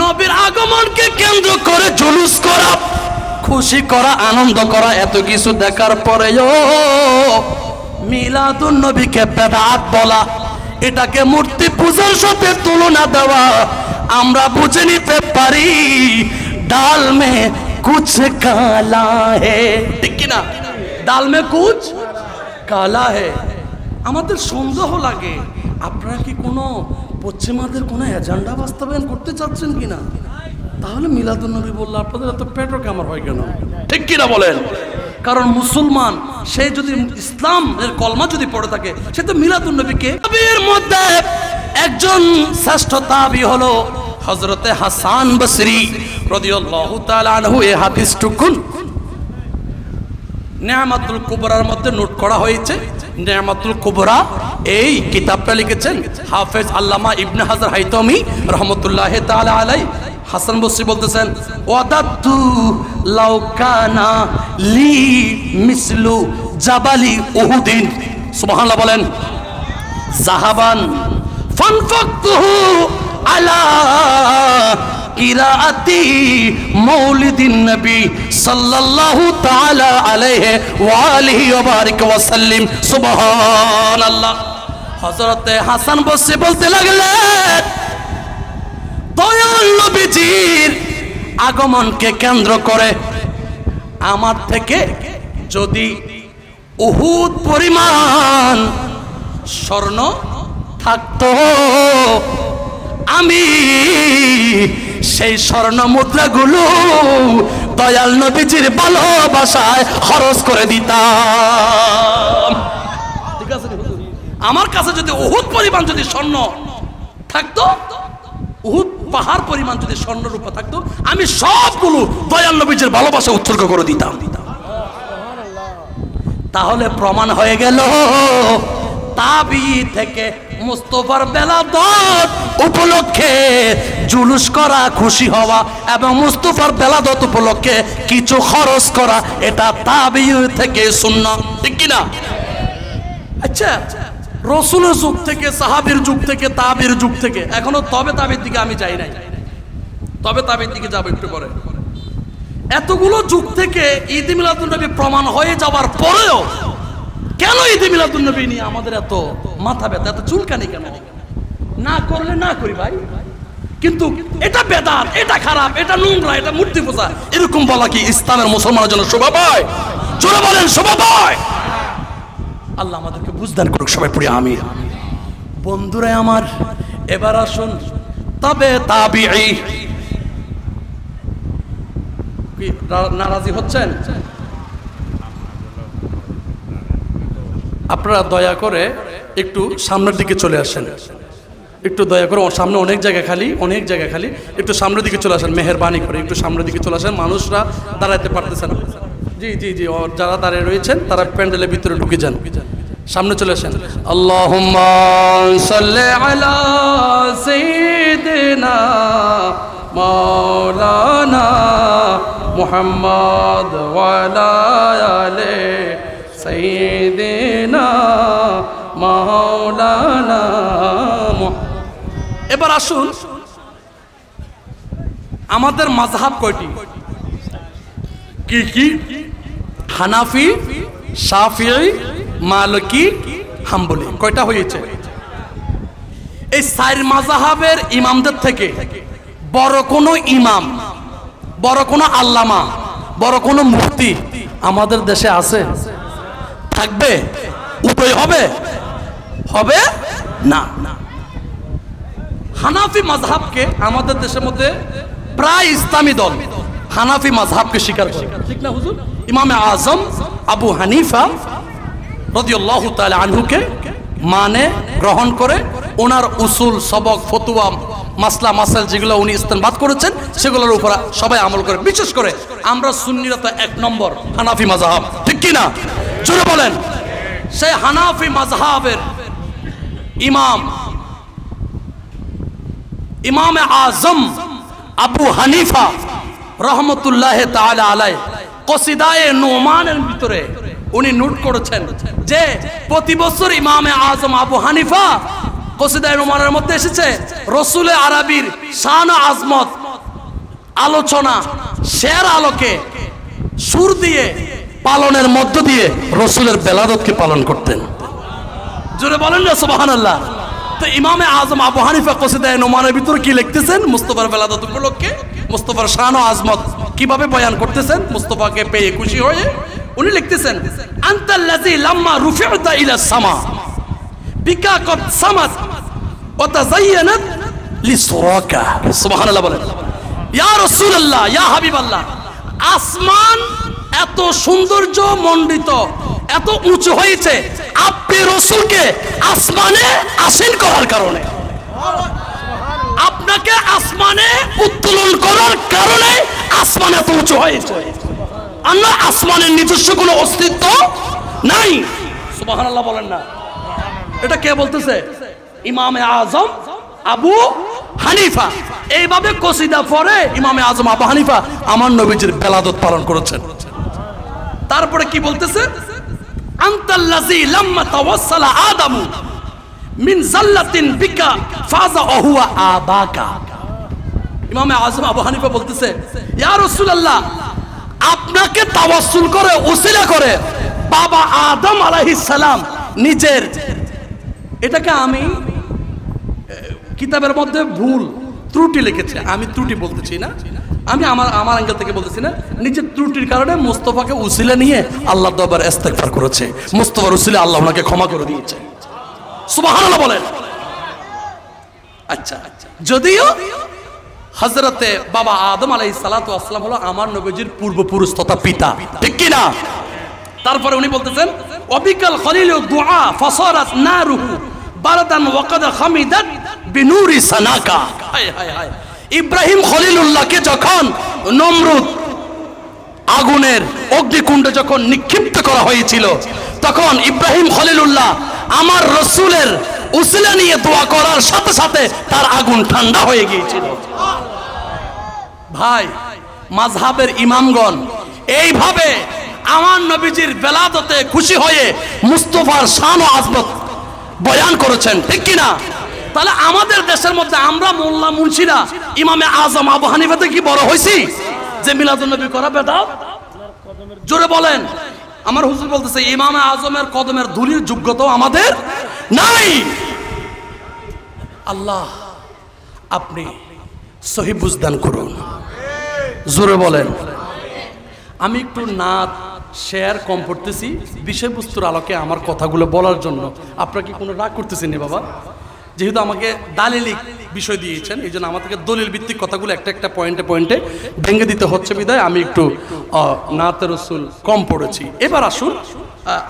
নবীর আগমনকে কেন্দ্র করে জুলুস করা, খুশি করা, আনন্দ করা, এত কিছু দেখার পরেও মিলাদুন নবীকে বেদাত বলা, এটাকে মূর্তি পূজার সাথে তুলনা দেওয়া, আমরা বুঝে নিতে পারি ডাল মে কুছ কালা হে। ঠিক কিনা? ডাল মে কুছ কালা হে। আমাদের সন্দেহ লাগে আপনারা কি কোনো পশ্চিমাদের কোনো এজেন্ডা বাস্তবায়ন করতে চাচ্ছেন কিনা? তাহলে মিলাদুন নবী বললে আপনাদের এত পেটও কামার হয় কেন? ঠিক কিনা বলেন? কারণ মুসলমান সে যদি ইসলামের কলমা যদি পড়ে থাকে সে তো মিলাদুন নবীকে। তাবির মধ্যে একজন শ্রেষ্ঠ তাবি হলো হযরতে হাসান বসরি রাদিয়াল্লাহু তাআলা আনহু। এই হাদিসটুকুন নিয়ামাতুল কুবরার মধ্যে নোট করা হয়েছে। নিয়ামাতুল কুবরা এই কিতাবটা লিখেছেন হাফেজ আল্লামা ইবনে হাজার হাইতামি রহমতুল্লাহ তাআলা আলাই। হাসান বসরি বলতেছেন ওয়াদাতু লাউ কানা লি মিসলু জাবালি উহুদিন। সুবহানাল্লাহ বলেন। যাহাবান ফানফাকতুহু আলা কিরাআতি মাউলিদিন নবী সাল্লাল্লাহু তাআলা আলাইহি ওয়া আলিহি ওয়া বারিক ওয়া সাল্লিম। সুবহানাল্লাহ। হযরতে হাসান বসরি বলতে লাগলেন দয়াল নবীজির আগমনকে কেন্দ্র করে আমার থেকে যদি উহুদ পরিমাণ স্বর্ণ থাকতো আমি সেই স্বর্ণ মুদ্রাগুলো দয়াল নবীজির ভালোবাসায় খরচ করে দিতাম। ঠিক আছে, আমার কাছে যদি উহুদ পরিমাণ যদি স্বর্ণ থাকতো, উহুদ পাহাড় পরিমাণ যদি স্বর্ণ রূপা থাকতো, আমি সবগুলো দয়াল নবীজির ভালোবাসা উৎসর্গ করে দিতাম। তাহলে প্রমাণ হয়ে গেল তাবি থেকে মুস্তাফার বেলাদত উপলক্ষে জুলুস করা, খুশি হওয়া এবং মুস্তাফার বেলাদত উপলক্ষে কিছু খরচ করা, এটা তাবি থেকে সুন্নাত। ঠিক কিনা? আচ্ছা, রসুলের যুগ থেকে, সাহাবীর যুগ থেকে, তাবির যুগ থেকে এখনো তবে তাবির দিকে আমি যাই নাই, তবে তাবির দিকে যাবো একটু পরে। এতগুলো যুগ থেকে ঈদ মিলাদুন নবী প্রমাণ হয়ে যাওয়ার পরেও কেন ঈদ মিলাদুন নবী নিয়ে আমাদের এত মাথা ব্যথা, এত চুলকানি কেন? না করলে না করি ভাই, কিন্তু এটা বেদাত, এটা খারাপ, এটা নোংরা, এটা মূর্তি পূজা, এরকম বলা কি ইসলামের মুসলমানের জন্য শোভা পায়? জোরে বলেন শোভা পায়? আল্লাহ আমাদেরকে বুঝদান করুক, সবাই পড়ি আমিন। বন্ধুরা আমার, এবার আসুন তবে তাবিঈ। নারাজি হচ্ছেন? আপনারা দয়া করে একটু সামনের দিকে চলে আসেন, একটু দয়া করে, সামনে অনেক জায়গা খালি, একটু সামনের দিকে চলে আসেন, মেহেরবানি করে একটু সামনের দিকে চলে আসেন। মানুষরা দাঁড়াতে পারতেছে না। জি জি জি, যারা দাঁড়িয়ে রয়েছেন তারা প্যান্ডেলের ভিতরে ঢুকে যান, সামনে চলে আসেন। আল্লাহুম্মা সাল্লি আলা সাইয়্যিদিনা মাওলানা মুহাম্মদ ওয়া আলা আলি সাইয়্যিদিনা মাওলানা। এবার আসুন, আমাদের মাযহাব কয়টি? কি কি? হানাফি, শাফিঈ, মালিকি, হাম্বলি। কয়টা হয়েছে? এই চার মাযহাবের ইমামদের থেকে বড় কোনো ইমাম, বড় কোনো আল্লামা, বড় কোনো মুফতি আমাদের দেশে আছে? থাকবে? উদয় হবে? হবে না। হানাফি মাযহাবকে আমাদের দেশের মধ্যে প্রায় ইসলামী দল হানাফি মাযহাবকে স্বীকার করে, ঠিক না হুজুর? ইমামে আজম আবু হানিফা রাদিয়াল্লাহু তাআলা আনহুকে মানে গ্রহণ করে ওনার উসুল, সবক, ফতোয়া, মাসলা মাসাইল যেগুলো উনি ইস্তেনবাত করেছেন সেগুলোর উপর সবাই আমল করে। বিশেষ করে আমরা সুন্নিরা তো 1 নম্বর হানাফি মাযহাব, ঠিক কি না? জোরে বলেন। সেই হানাফি মাযহাবের ইমামে আজম আবু হানিফা রহমতুল্লাহ তাআলা আলাইহি কসিদায়ে নুমানের ভিতরে উনি নোট করেছেন যে প্রতি বছর ইমামে আজম আবু হানিফা কসিদায়ে নুমানের মধ্যে এসেছে রাসূলে আরবির শান আজমত আলোচনা শের আলোকে সুর দিয়ে পালনের মধ্য দিয়ে রাসূলের বেলাদতকে পালন করতেন। জোরে বলেন না সুবহানাল্লাহ। তো ইমামে আজম আবু হানিফা কসিদায়ে নুমানের ভিতরে কি লিখতেছেন? মুস্তাফার বেলাদত উপলক্ষে মুস্তাফার শান ও আজমত কিভাবে বয়ান করতেছেন, মুস্তাফাকে পেয়ে খুশি হয়ে উনি লিখতেছেন, আনতাল্লাযী লাম্মা রুফি'তা ইলা সামা বিকা কদ সামাত ওয়া তাযায়্যানাত লিসরাকা। সুবহানাল্লাহ বলেন। ইয়া রাসূলুল্লাহ, ইয়া হাবিবাল্লাহ, আসমান এত সৌন্দর্য মণ্ডিত, এত উঁচু হয়েছে আপনি রাসূলকে আসমানে আসীন করার কারণে, আপনাকে আসমানে উত্তোলন করার কারণে আসমান এত উঁচু হয়েছে। আল্লাহ আসমানের নিজস্ব কোনো অস্তিত্ব নাই। সুবহানাল্লাহ বলেন না। এটা কে বলতেছে? ইমামে আজম আবু হানিফা। এইভাবে কসিদা পড়ে ইমামে আজম আবু হানিফা আমার নবীজির বেলাদত পালন করেছেন। তারপরে কি বলতেছে? আনতাল্লাযী লাম্মা তাওয়াসসালা আদামু মিন জাল্লাতিন বিকা ফাযা ওয়া হুয়া আবাকা। ইমামে আজম আবু হানিফা বলতেছে, ইয়া রাসূলুল্লাহ, আপনাকে তাওয়াসসুল করে ওসিলা করে বাবা আদম আলাইহিস সালাম নিজের, এটাকে আমি কিতাবের মধ্যে ভুল ত্রুটি লিখেছে, আমি ত্রুটি বলতেছি না, আমি আমার অ্যাঙ্গেল থেকে বলতেছি না, নিজের ত্রুটির কারণে মুস্তাফাকে উসিলা নিয়ে আল্লাহর দরবারে ইস্তেগফার করেছে। মুস্তাফার উসিলা আল্লাহ ওনাকে ক্ষমা করে দিয়েছে। সুবহানাল্লাহ বলেন। আচ্ছা, যদিও হযরতে বাবা আদম আলাইহিস সালাতু ওয়াস সালাম হলো আমার নবীজির পূর্বপুরুষ তথা পিতা, ঠিক কি না? তারপরে উনি বলতেছেন, ওয়াবিকাল খলিলু দুআ ফাসারাত নারুহু বারাদান ওয়া কাদ খামিদাত বিনুরি সানাকা। হায় হায় হায়। ইব্রাহিম খলিলুল্লাহকে যখন নমরুদ আগুনের অগ্নিকুণ্ডে যখন নিক্ষিপ্ত করা হয়েছিল, তখন ইব্রাহিম খলিলুল্লাহ আমার রাসূলের উসিলা নিয়ে দোয়া করার সাথে সাথে তার আগুন ঠান্ডা হয়ে গিয়েছিল। ভাই, মাযহাবের ইমামগণ এইভাবে আমার নবীজির বেলাদতে খুশি হয়ে মুস্তাফার শান ও আজমত বয়ান করেছেন, ঠিক কি না? তাহলে আমাদের দেশের মধ্যে আমরা মোল্লা মুন্সিরা ইমামে আজম আবু হানিফাতে কি বড় হইছি যে মিলাদুন নবী করা বেদাত? জোরে বলেন। আমার হুজুর বলতেছে ইমামে আজমের কদমের ধুলির যোগ্যতাও আমাদের নাই। আল্লাহ আপনি সহি বুঝদান করুন। জোরে বলেন। আমি একটু নাত শেয়ার কম পড়তেছি বিষয়বস্তুর আলোকে আমার কথাগুলো বলার জন্য। আপনারা কি কোনো রাগ করতেছেন না বাবা? যেহেতু আমাকে দালিলিক বিষয় দিয়েছেন, এই জন্য আমাদেরকে দলিল ভিত্তিক কথাগুলো একটা একটা পয়েন্টে পয়েন্টে ভেঙে দিতে হচ্ছে বিধায় আমি একটু নাতে রসুল কম পড়েছি। এবার আসুন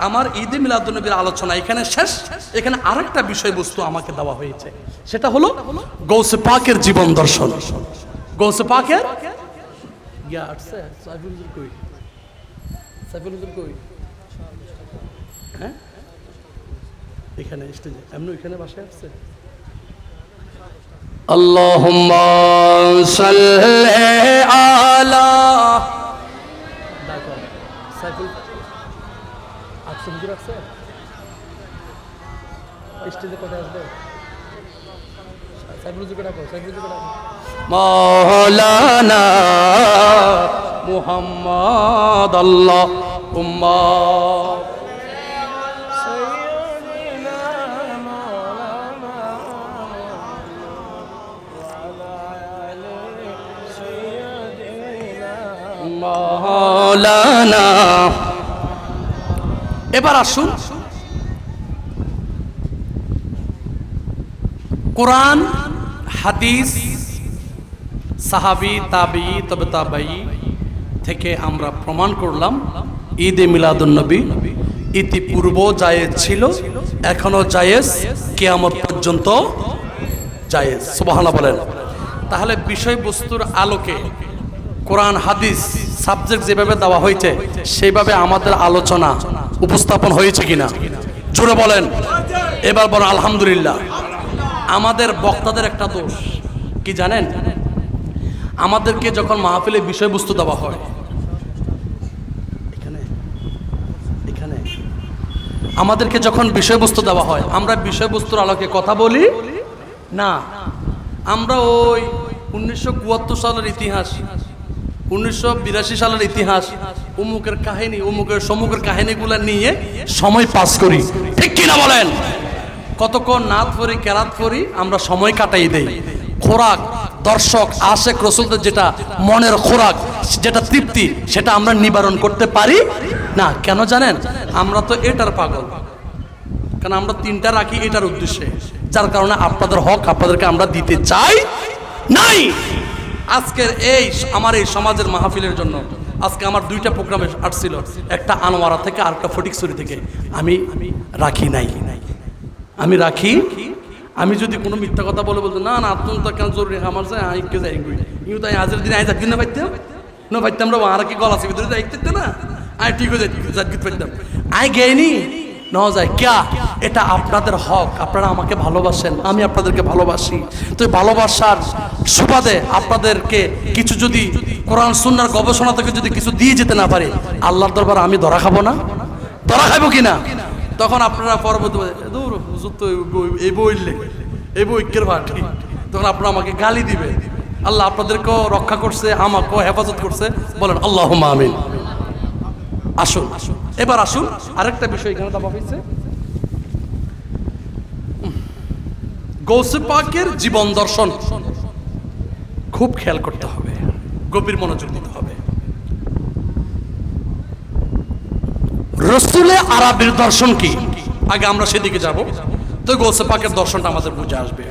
আমার ঈদে মিলাদুন্নবীর আলোচনা এখানে শেষ। এখানে আরেকটা বিষয়বস্তু আমাকে দেওয়া হয়েছে, সেটা হলো গৌসে পাকের জীবন দর্শন। গৌসে পাকের হ্যাঁ এখানে স্টেজে এমনি ওইখানে বাসায় আসছে। আল্লাহুম্মা সাল্লি আলা সাইফুল আসছে, হুজুর আসছে স্টেজে কোথায় আসবে? সাইফুল হুজুর কোথায়? সাইফুল হুজুর কোথায়? মাওলানা মুহাম্মদ আল্লাহুম্মা মাওলানা। এবার আসুন কোরআন, হাদিস, সাহাবী, তাবি, তবে তাবাই থেকে আমরা প্রমাণ করলাম ঈদে মিলাদুন্নবী ইতিপূর্ব জায়েজ ছিল, এখনো জায়েজ, কিয়ামত পর্যন্ত জায়েজ। সুবহানাল্লাহ বলেন। তাহলে বিষয়বস্তুর আলোকে কোরআন হাদিস সাবজেক্ট যেভাবে দেওয়া হয়েছে সেইভাবে আমাদের আলোচনা উপস্থাপন হয়েছে কিনা জোরে বলেন। এবার বলেন আলহামদুলিল্লাহ। আমাদের বক্তাদের একটা দোষ কি জানেন? আমাদেরকে যখন মাহফিলে বিষয়বস্তু দেওয়া হয়, এখানে এখানে আমাদেরকে যখন বিষয়বস্তু দেওয়া হয়, আমরা বিষয়বস্তুর আলোকে কথা বলি না। আমরা ওই 1972 সালের ইতিহাস, 1982 সালের ইতিহাস, অমুকের কাহিনী, অমুকের সমুকের কাহিনীগুলো নিয়ে সময় পাস করি, ঠিক কিনা বলেন? কতক্ষণ নাত করি, কেরাত করি, আমরা সময় কাটাই দেই। খোরাক, দর্শক, আশেক রসুলদের যেটা মনের খোরাক, যেটা তৃপ্তি, সেটা আমরা নিবারণ করতে পারি না। কেন জানেন? আমরা তো এটার পাগল, কারণ আমরা তিনটা রাখি এটার উদ্দেশ্যে, যার কারণে আপনাদের হক আপনাদেরকে আমরা দিতে চাই নাই। আজকের এই আমার এই সমাজের মাহফিলের জন্য আজকে আমার দুইটা প্রোগ্রামে আসছিল, একটা আনোয়ারা থেকে আর একটা ফটিকছড়ি থেকে। আমি রাখি নাই, আমি রাখি। আমি যদি কোনো মিথ্যা কথা বলে বলতো না না আত্মন্ত কেন জরুরি আমার যায় আইকে যাই কিন্তু তাই আজের দিনে আই যাক না পাইতাম না পাইতাম আমরা আর কি গলা আছে ভিতরে যাইতে না আই ঠিক হয়ে যাক পাইতাম আই গেইনি ন যায় ক্যা। এটা আপনাদের হক, আপনারা আমাকে ভালোবাসেন, আমি আপনাদেরকে ভালোবাসি। তো ভালোবাসার সুবাদে আপনাদেরকে কিছু যদি কোরআন সুন্নাহর গবেষণা থেকে যদি কিছু দিয়ে যেতে না পারে, আল্লাহর দরবারে আমি ধরা খাবো না? ধরা খাবো কিনা? তখন আপনারা পরবর্তী দূর হুজুর তো এই বই এই বইকের ভাটি, তখন আপনারা আমাকে গালি দিবে। আল্লাহ আপনাদেরকেও রক্ষা করছে, আমাকেও হেফাজত করছে, বলেন আল্লাহুম্মা আমিন। আসুন এবার আসুন আরেকটা বিষয় এখানে দেওয়া হয়েছে, গৌসে পাকের জীবন দর্শন খুব খেয়াল করতে হবে, গভীর মনোযোগ দিতে হবে। রসুলে আরবির দর্শন কি? আগে আমরা সেদিকে যাব, তো গৌসে পাকের দর্শনটা আমাদের বুঝে আসবে।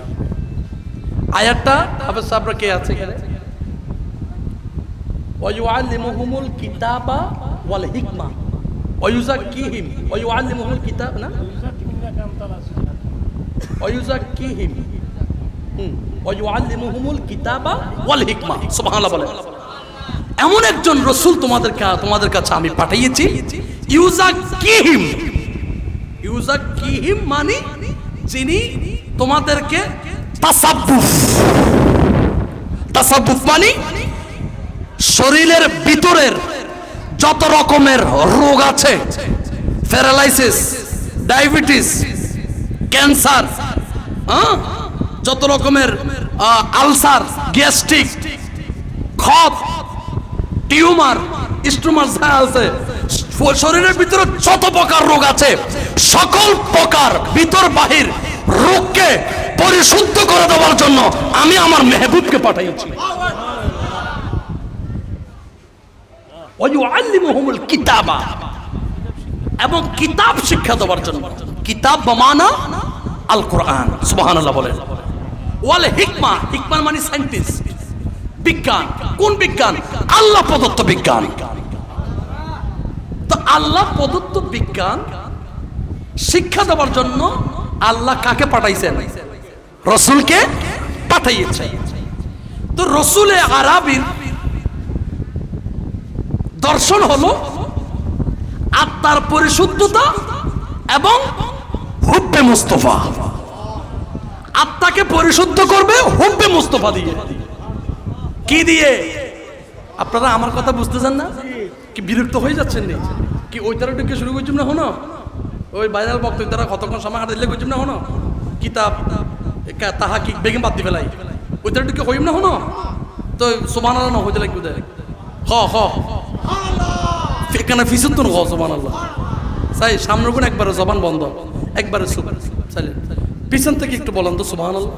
আয়াতটা হাফেজ সাহেবরা কে আছে এখানে? ওয়ায়ুআল্লিমুহুমুল কিতাবা ওয়াল হিকমা ওয়ায়ুযাক্কিহিম ওয়ায়ুআল্লিমুহুমুল কিতাব না ওয়ায়ুযাক্কিহিম ওয়ায়ুআল্লিমুহুমুল কিতাবা ওয়াল হিকমা। সুবহানাল্লাহ বলেন। এমন একজন রসুল তোমাদের কাছে আমি পাঠিয়েছি, ইউযাক্কিহিম। ইউযাক্কিহিম মানে যিনি তোমাদেরকে তাসাব্বুফ মানে শরীরের ভিতরের যত রকমের রোগ আছে, প্যারালাইসিস, ডায়াবেটিস, ক্যান্সার, যত রকমের আলসার, গ্যাস্ট্রিক, খত, টিউমার, স্টোমার যা আছে, শরীরের ভিতরে যত প্রকার রোগ আছে, সকল প্রকার ভিতর বাহির রোগকে পরিশুদ্ধ করে দেওয়ার জন্য আমি আমার মেহবুবকে পাঠাইছি। ওয়ায়ুআল্লিমুহুমুল কিতাবা, এবং কিতাব শিক্ষা দেওয়ার জন্য। কিতাব বমানা আল কোরআন। সুবহানাল্লাহ বলেন। ওয়াল হিকমা, হিকমা মানে সায়েন্টিস্ট, বিজ্ঞান। কোন বিজ্ঞান? আল্লাহ প্রদত্ত বিজ্ঞান। তো আল্লাহ প্রদত্ত বিজ্ঞান শিক্ষা দেওয়ার জন্য আল্লাহ কাকে পাঠাইছেন? রসুলকে পাঠাইয়েছেন। তো রসুলে আরবির দর্শন হলো আত্মার পরিশুদ্ধতা এবং হুব্বে মুস্তফা। আত্মাকে পরিশুদ্ধ করবে হুব্বে মুস্তফা দিয়ে। কি দিয়ে? আপনারা আমার কথা বুঝতেছেন না? কি বিরক্ত হয়ে যাচ্ছেন নি? কি ওই তারা ঢুকে শুরু করছিস না? হনো ওই ভাইরাল বক্তব্য তারা কতক্ষণ সময় হাতে দিলে করছিস না? হনো কিতাব তাহা কি বেগম বাদ দি ফেলাই ওই তারা ঢুকে হইম না? হনো তো সুবহানাল্লাহ না হইতে লাগবে হ হ এখানে ফিসুত তো হ সুবহানাল্লাহ। তাই সামনের গুণ একবারে জবান বন্ধ, একবারে সাইলেন্ট। পিছন থেকে একটু বলেন তো সুবহানাল্লাহ।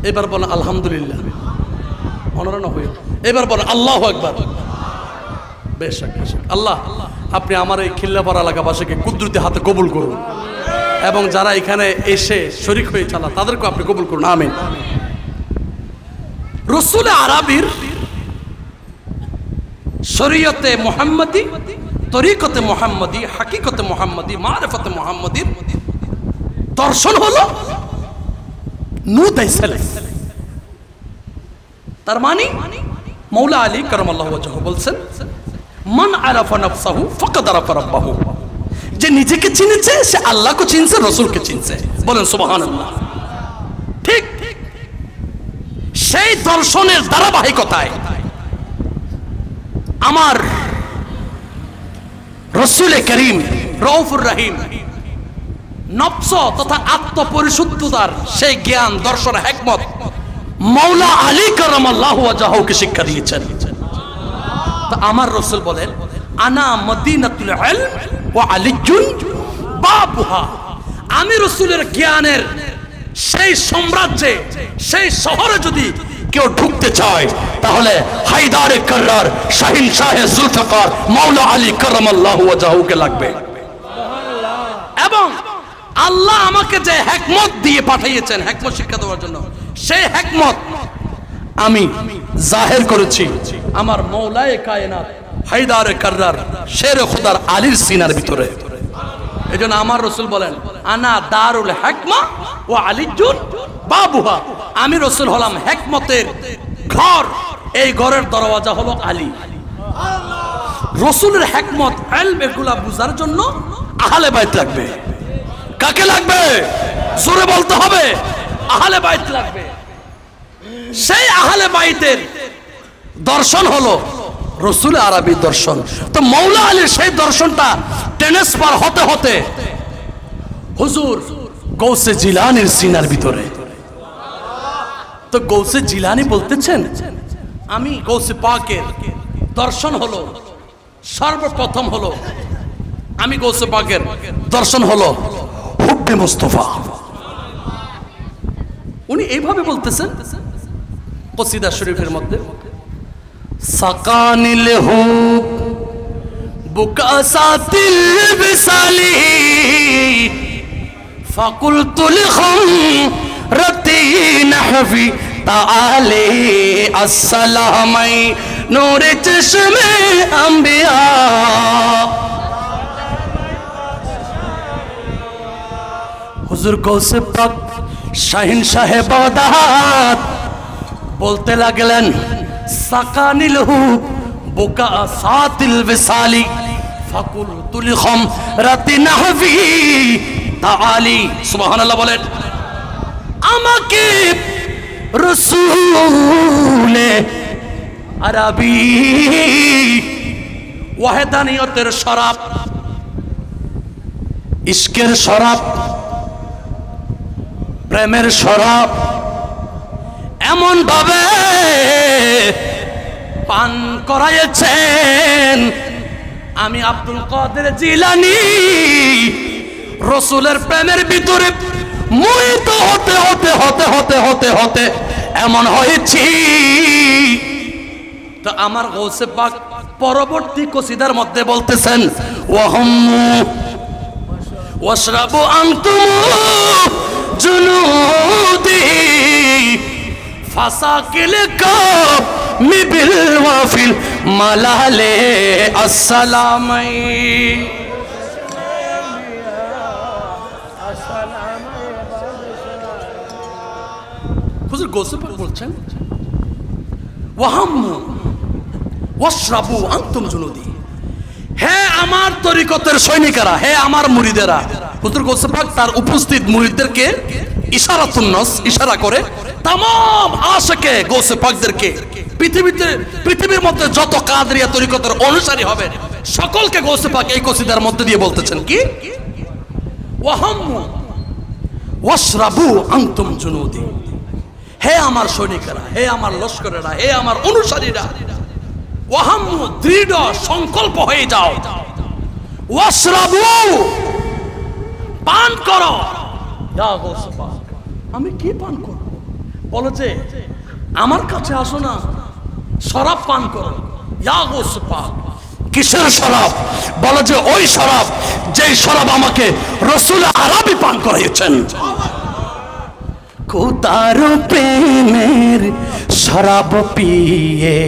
এবার বলেন আলহামদুলিল্লাহ। অনরা না হইও। এবার বলেন আল্লাহু আকবার। বেশ আল্লাহ আপনি আমার এই খিল্লাপাড়া এলাকাবাসীকে কুদরতি হাতে কবুল করুন এবং যারা এখানে এসে শরীক হয়ে চালা তাদেরকে আপনি কবুল করুন, আমিন। রসুল আরবির শরীয়তে মুহাম্মদী, তরিকতে মুহাম্মদী, হাকিকতে মুহাম্মদী, মারিফতে মুহাম্মদীর দর্শন হলো নুদাই সালাফ। তার মানে মৌলা আলী কারামাল্লাহু ওয়াজহু বলছেন, মান আরাফা নাফসাহু ফাকাদ আরাফা রাব্বাহু। যে নিজেকে চিনেছে সে আল্লাহকে চিনছে, রসুলকে চিনছে। বলেন সুবহানাল্লাহ। ঠিক সেই দর্শনের ধারাবাহিকতায় আমার রসুল করিম রউফুর রহিম নফস তথা আত্মপরিশুদ্ধতার সেই জ্ঞান, দর্শন, হিকমত মৌলা আলী কারামাল্লাহু ওয়াজহুকে শিক্ষা দিয়েছেন। তো আমার রসুল বলেন, আনা মদিনাতুল ইলম ওয়া আলিয়্যুন বাবুহা। আমি রসুলের জ্ঞানের সেই সাম্রাজ্যে, সেই শহরে যদি কেউ ঢুকতে চায় তাহলে হায়দারে কাররার, শাহিন শাহে জুলফিকার মৌলা আলী কারামাল্লাহু ওয়াজহুকে লাগবে। এবং আল্লাহ আমাকে যে হিকমত দিয়ে পাঠিয়েছেন হিকমত শিক্ষা দেওয়ার জন্য, সেই হিকমত আমি জাহির করেছি আমার মৌলায়ে কায়নাত হায়দারে কাররার শেরে খুদার আলীর সিনার ভিতরে। এজন্য আমার রসুল বলেন, আনা দারুল হিকমা ওয়া আলিয়্যুন বাবুহা। আমি রসুল হলাম হিকমতের ঘর, এই ঘরের দরওয়াজা হলো আলী। রসুলের হিকমত, ইলম এগুলা বুঝার জন্য আহলে বাইত লাগবে। কাকে লাগবে? জোরে বলতে হবে, আহলে বাইত লাগবে। সেই আহলে বাইতের দর্শন হলো রসুল আরবির দর্শন। তো মৌলা আলীর সেই দর্শনটা ট্রান্সফার হতে হতে হুজুর গৌসে জিলানির সিনার ভিতরে। তো গৌসে জিলানি বলতেছেন, আমি গৌসে পাকের দর্শন হলো সর্বপ্রথম হলো, আমি গৌসে পাকের দর্শন হলো হুব্বে মুস্তফা। উনি এইভাবে বলতেছেন কসিদা শরীফের মধ্যে, সাকানিল হুব বুকাসাতিল বিসালি ফাকুলতুল খামরাতি নাহফি তাআলি আসসালামাই নূরে চশমে আম্বিয়া। হুজুর গৌসে পাক শাহিন সাহেব বাগদাদ বলতে লাগলেন, সাকানিল হুব বুকাসাতিল বিসালি ফাকুলতুল খামরাতি নাহফি তাআলি। সুবহানাল্লাহ বলেন। আমাকে রসুলে আরবি ওয়াহদানিয়তের শরাব, ইশকের শরাব, প্রেমের শরাব এমন ভাবে পান করাইছেন, আমি আব্দুল কাদের জিলানী রসুলের প্রেমের ভিতরে মোহিত হতে হতে হতে হতে হতে হতে এমন হয়েছি। তো আমার গৌসে পাক পরবর্তী কসিদার মধ্যে বলতেছেন, ওয়াহুম ওয়াশরাবু আনতুম জুনুদি ফাসাকিল মিবিল ওয়াফিল মালালে আসসালামাই। হুজুর গৌসে পাক বলছেন ওয়াহাম্মু ওয়াশরাবু আনতুম জুনুদি, হে আমার তরিকতের সৈনিকেরা, হে আমার মুরিদেরা। হুজুর গৌসে পাক তার উপস্থিত মুরিদদেরকে ইশারাতুন নস, ইশারা করে তাম আশিকে গৌসে পাকদেরকে, পৃথিবীর মধ্যে যত কাদরিয়া তরিকতের অনুসারী হবে সকলকে গৌসে পাক এই কসিদার মধ্যে দিয়ে বলতেছেন কি, ওয়াহাম্মু ওয়াশরাবু আনতুম জুনুদি, হে আমার সৈনিকেরা, হে আমার লস্করেরা, হে আমার অনুসারীরা, ওয়াহাম্মু দৃঢ় সংকল্প হয়ে যাও, ওয়াশরাবু পান করো। ইয়া গৌসে পাক, আমি কি পান করব? বলে যে আমার কাছে আসো না, শরাব পান করো। ইয়া গৌসে পাক, কিসের শরাব? বলে যে ওই শরাব যেই শরাব আমাকে রাসূল আরবি পান করিয়েছেন। খুদার প্রেমের শরাব পিয়ে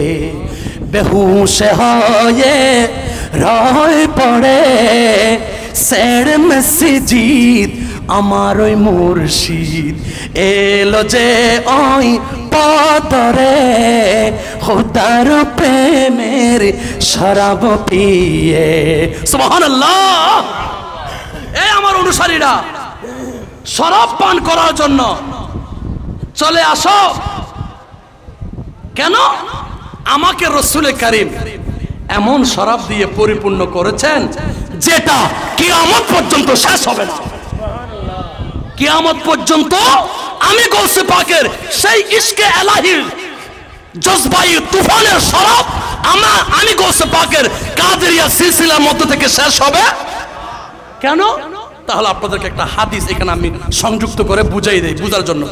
বেহুশ হয়ে রয়ে পড়ে সের মসজিদ আমার ওই মুর্শিদ এলো যে ওই পদরে, খুদার প্রেমের শরাব পিয়ে। সুবহানাল্লাহ। এই আমার অনুসারীরা শরাব পান করার জন্য চলে আসো। কেন? আমাকে রাসূল কারীম এমন শরাব দিয়ে পরিপূর্ণ করেছেন যেটা কিয়ামত পর্যন্ত শেষ হবে না। কিয়ামত পর্যন্ত আমি গৌসে পাকের সেই ইশকে এলাহির জজবাই তুফানের শরাব আমি গৌসে পাকের কাদেরিয়া সিলসিলার মধ্য থেকে শেষ হবে। কেন? তাহলে আপনাদেরকে একটা হাদিস এখানে আমি সংযুক্ত করে বুঝাই দেই বুঝার জন্য।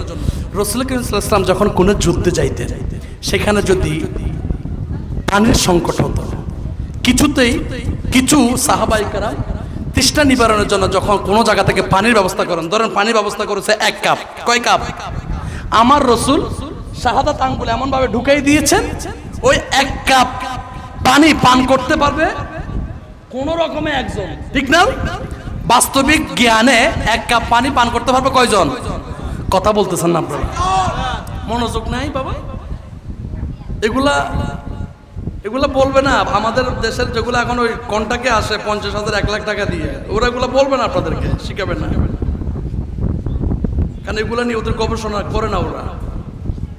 রাসূল কারীম সাল্লাল্লাহু আলাইহি ওয়াসাল্লাম যখন কোনো যুদ্ধে যাইতেন, সেখানে যদি পানির সংকট হতো, কিছুতেই কিছু সাহাবায়ে কেরাম তৃষ্ণা নিবারণের জন্য যখন কোনো জায়গা থেকে পানির ব্যবস্থা করেন, ধরেন পানির ব্যবস্থা করেছে 1 কাপ, কয় কাপ? আমার রাসূল শাহাদাত আঙ্গুল এমন ভাবে ঢুকাই দিয়েছেন ওই 1 কাপ পানি পান করতে পারবে কোন রকমে একজন, ঠিক না? বাস্তবিক জ্ঞানে 1 কাপ পানি পান করতে পারবে কয়জন? কথা বলতেছেন না আপনারা? মনোযোগ নাই বাবা। এগুলা বলবে না আমাদের দেশের যেগুলো এখন ওই কন্টাকে আসে 50,000 1 লাখ টাকা দিয়ে, ওরা এগুলো বলবে না, আপনাদেরকে শিখাবে না, কারণ এগুলো নিয়ে ওদের গবেষণা করে না ওরা।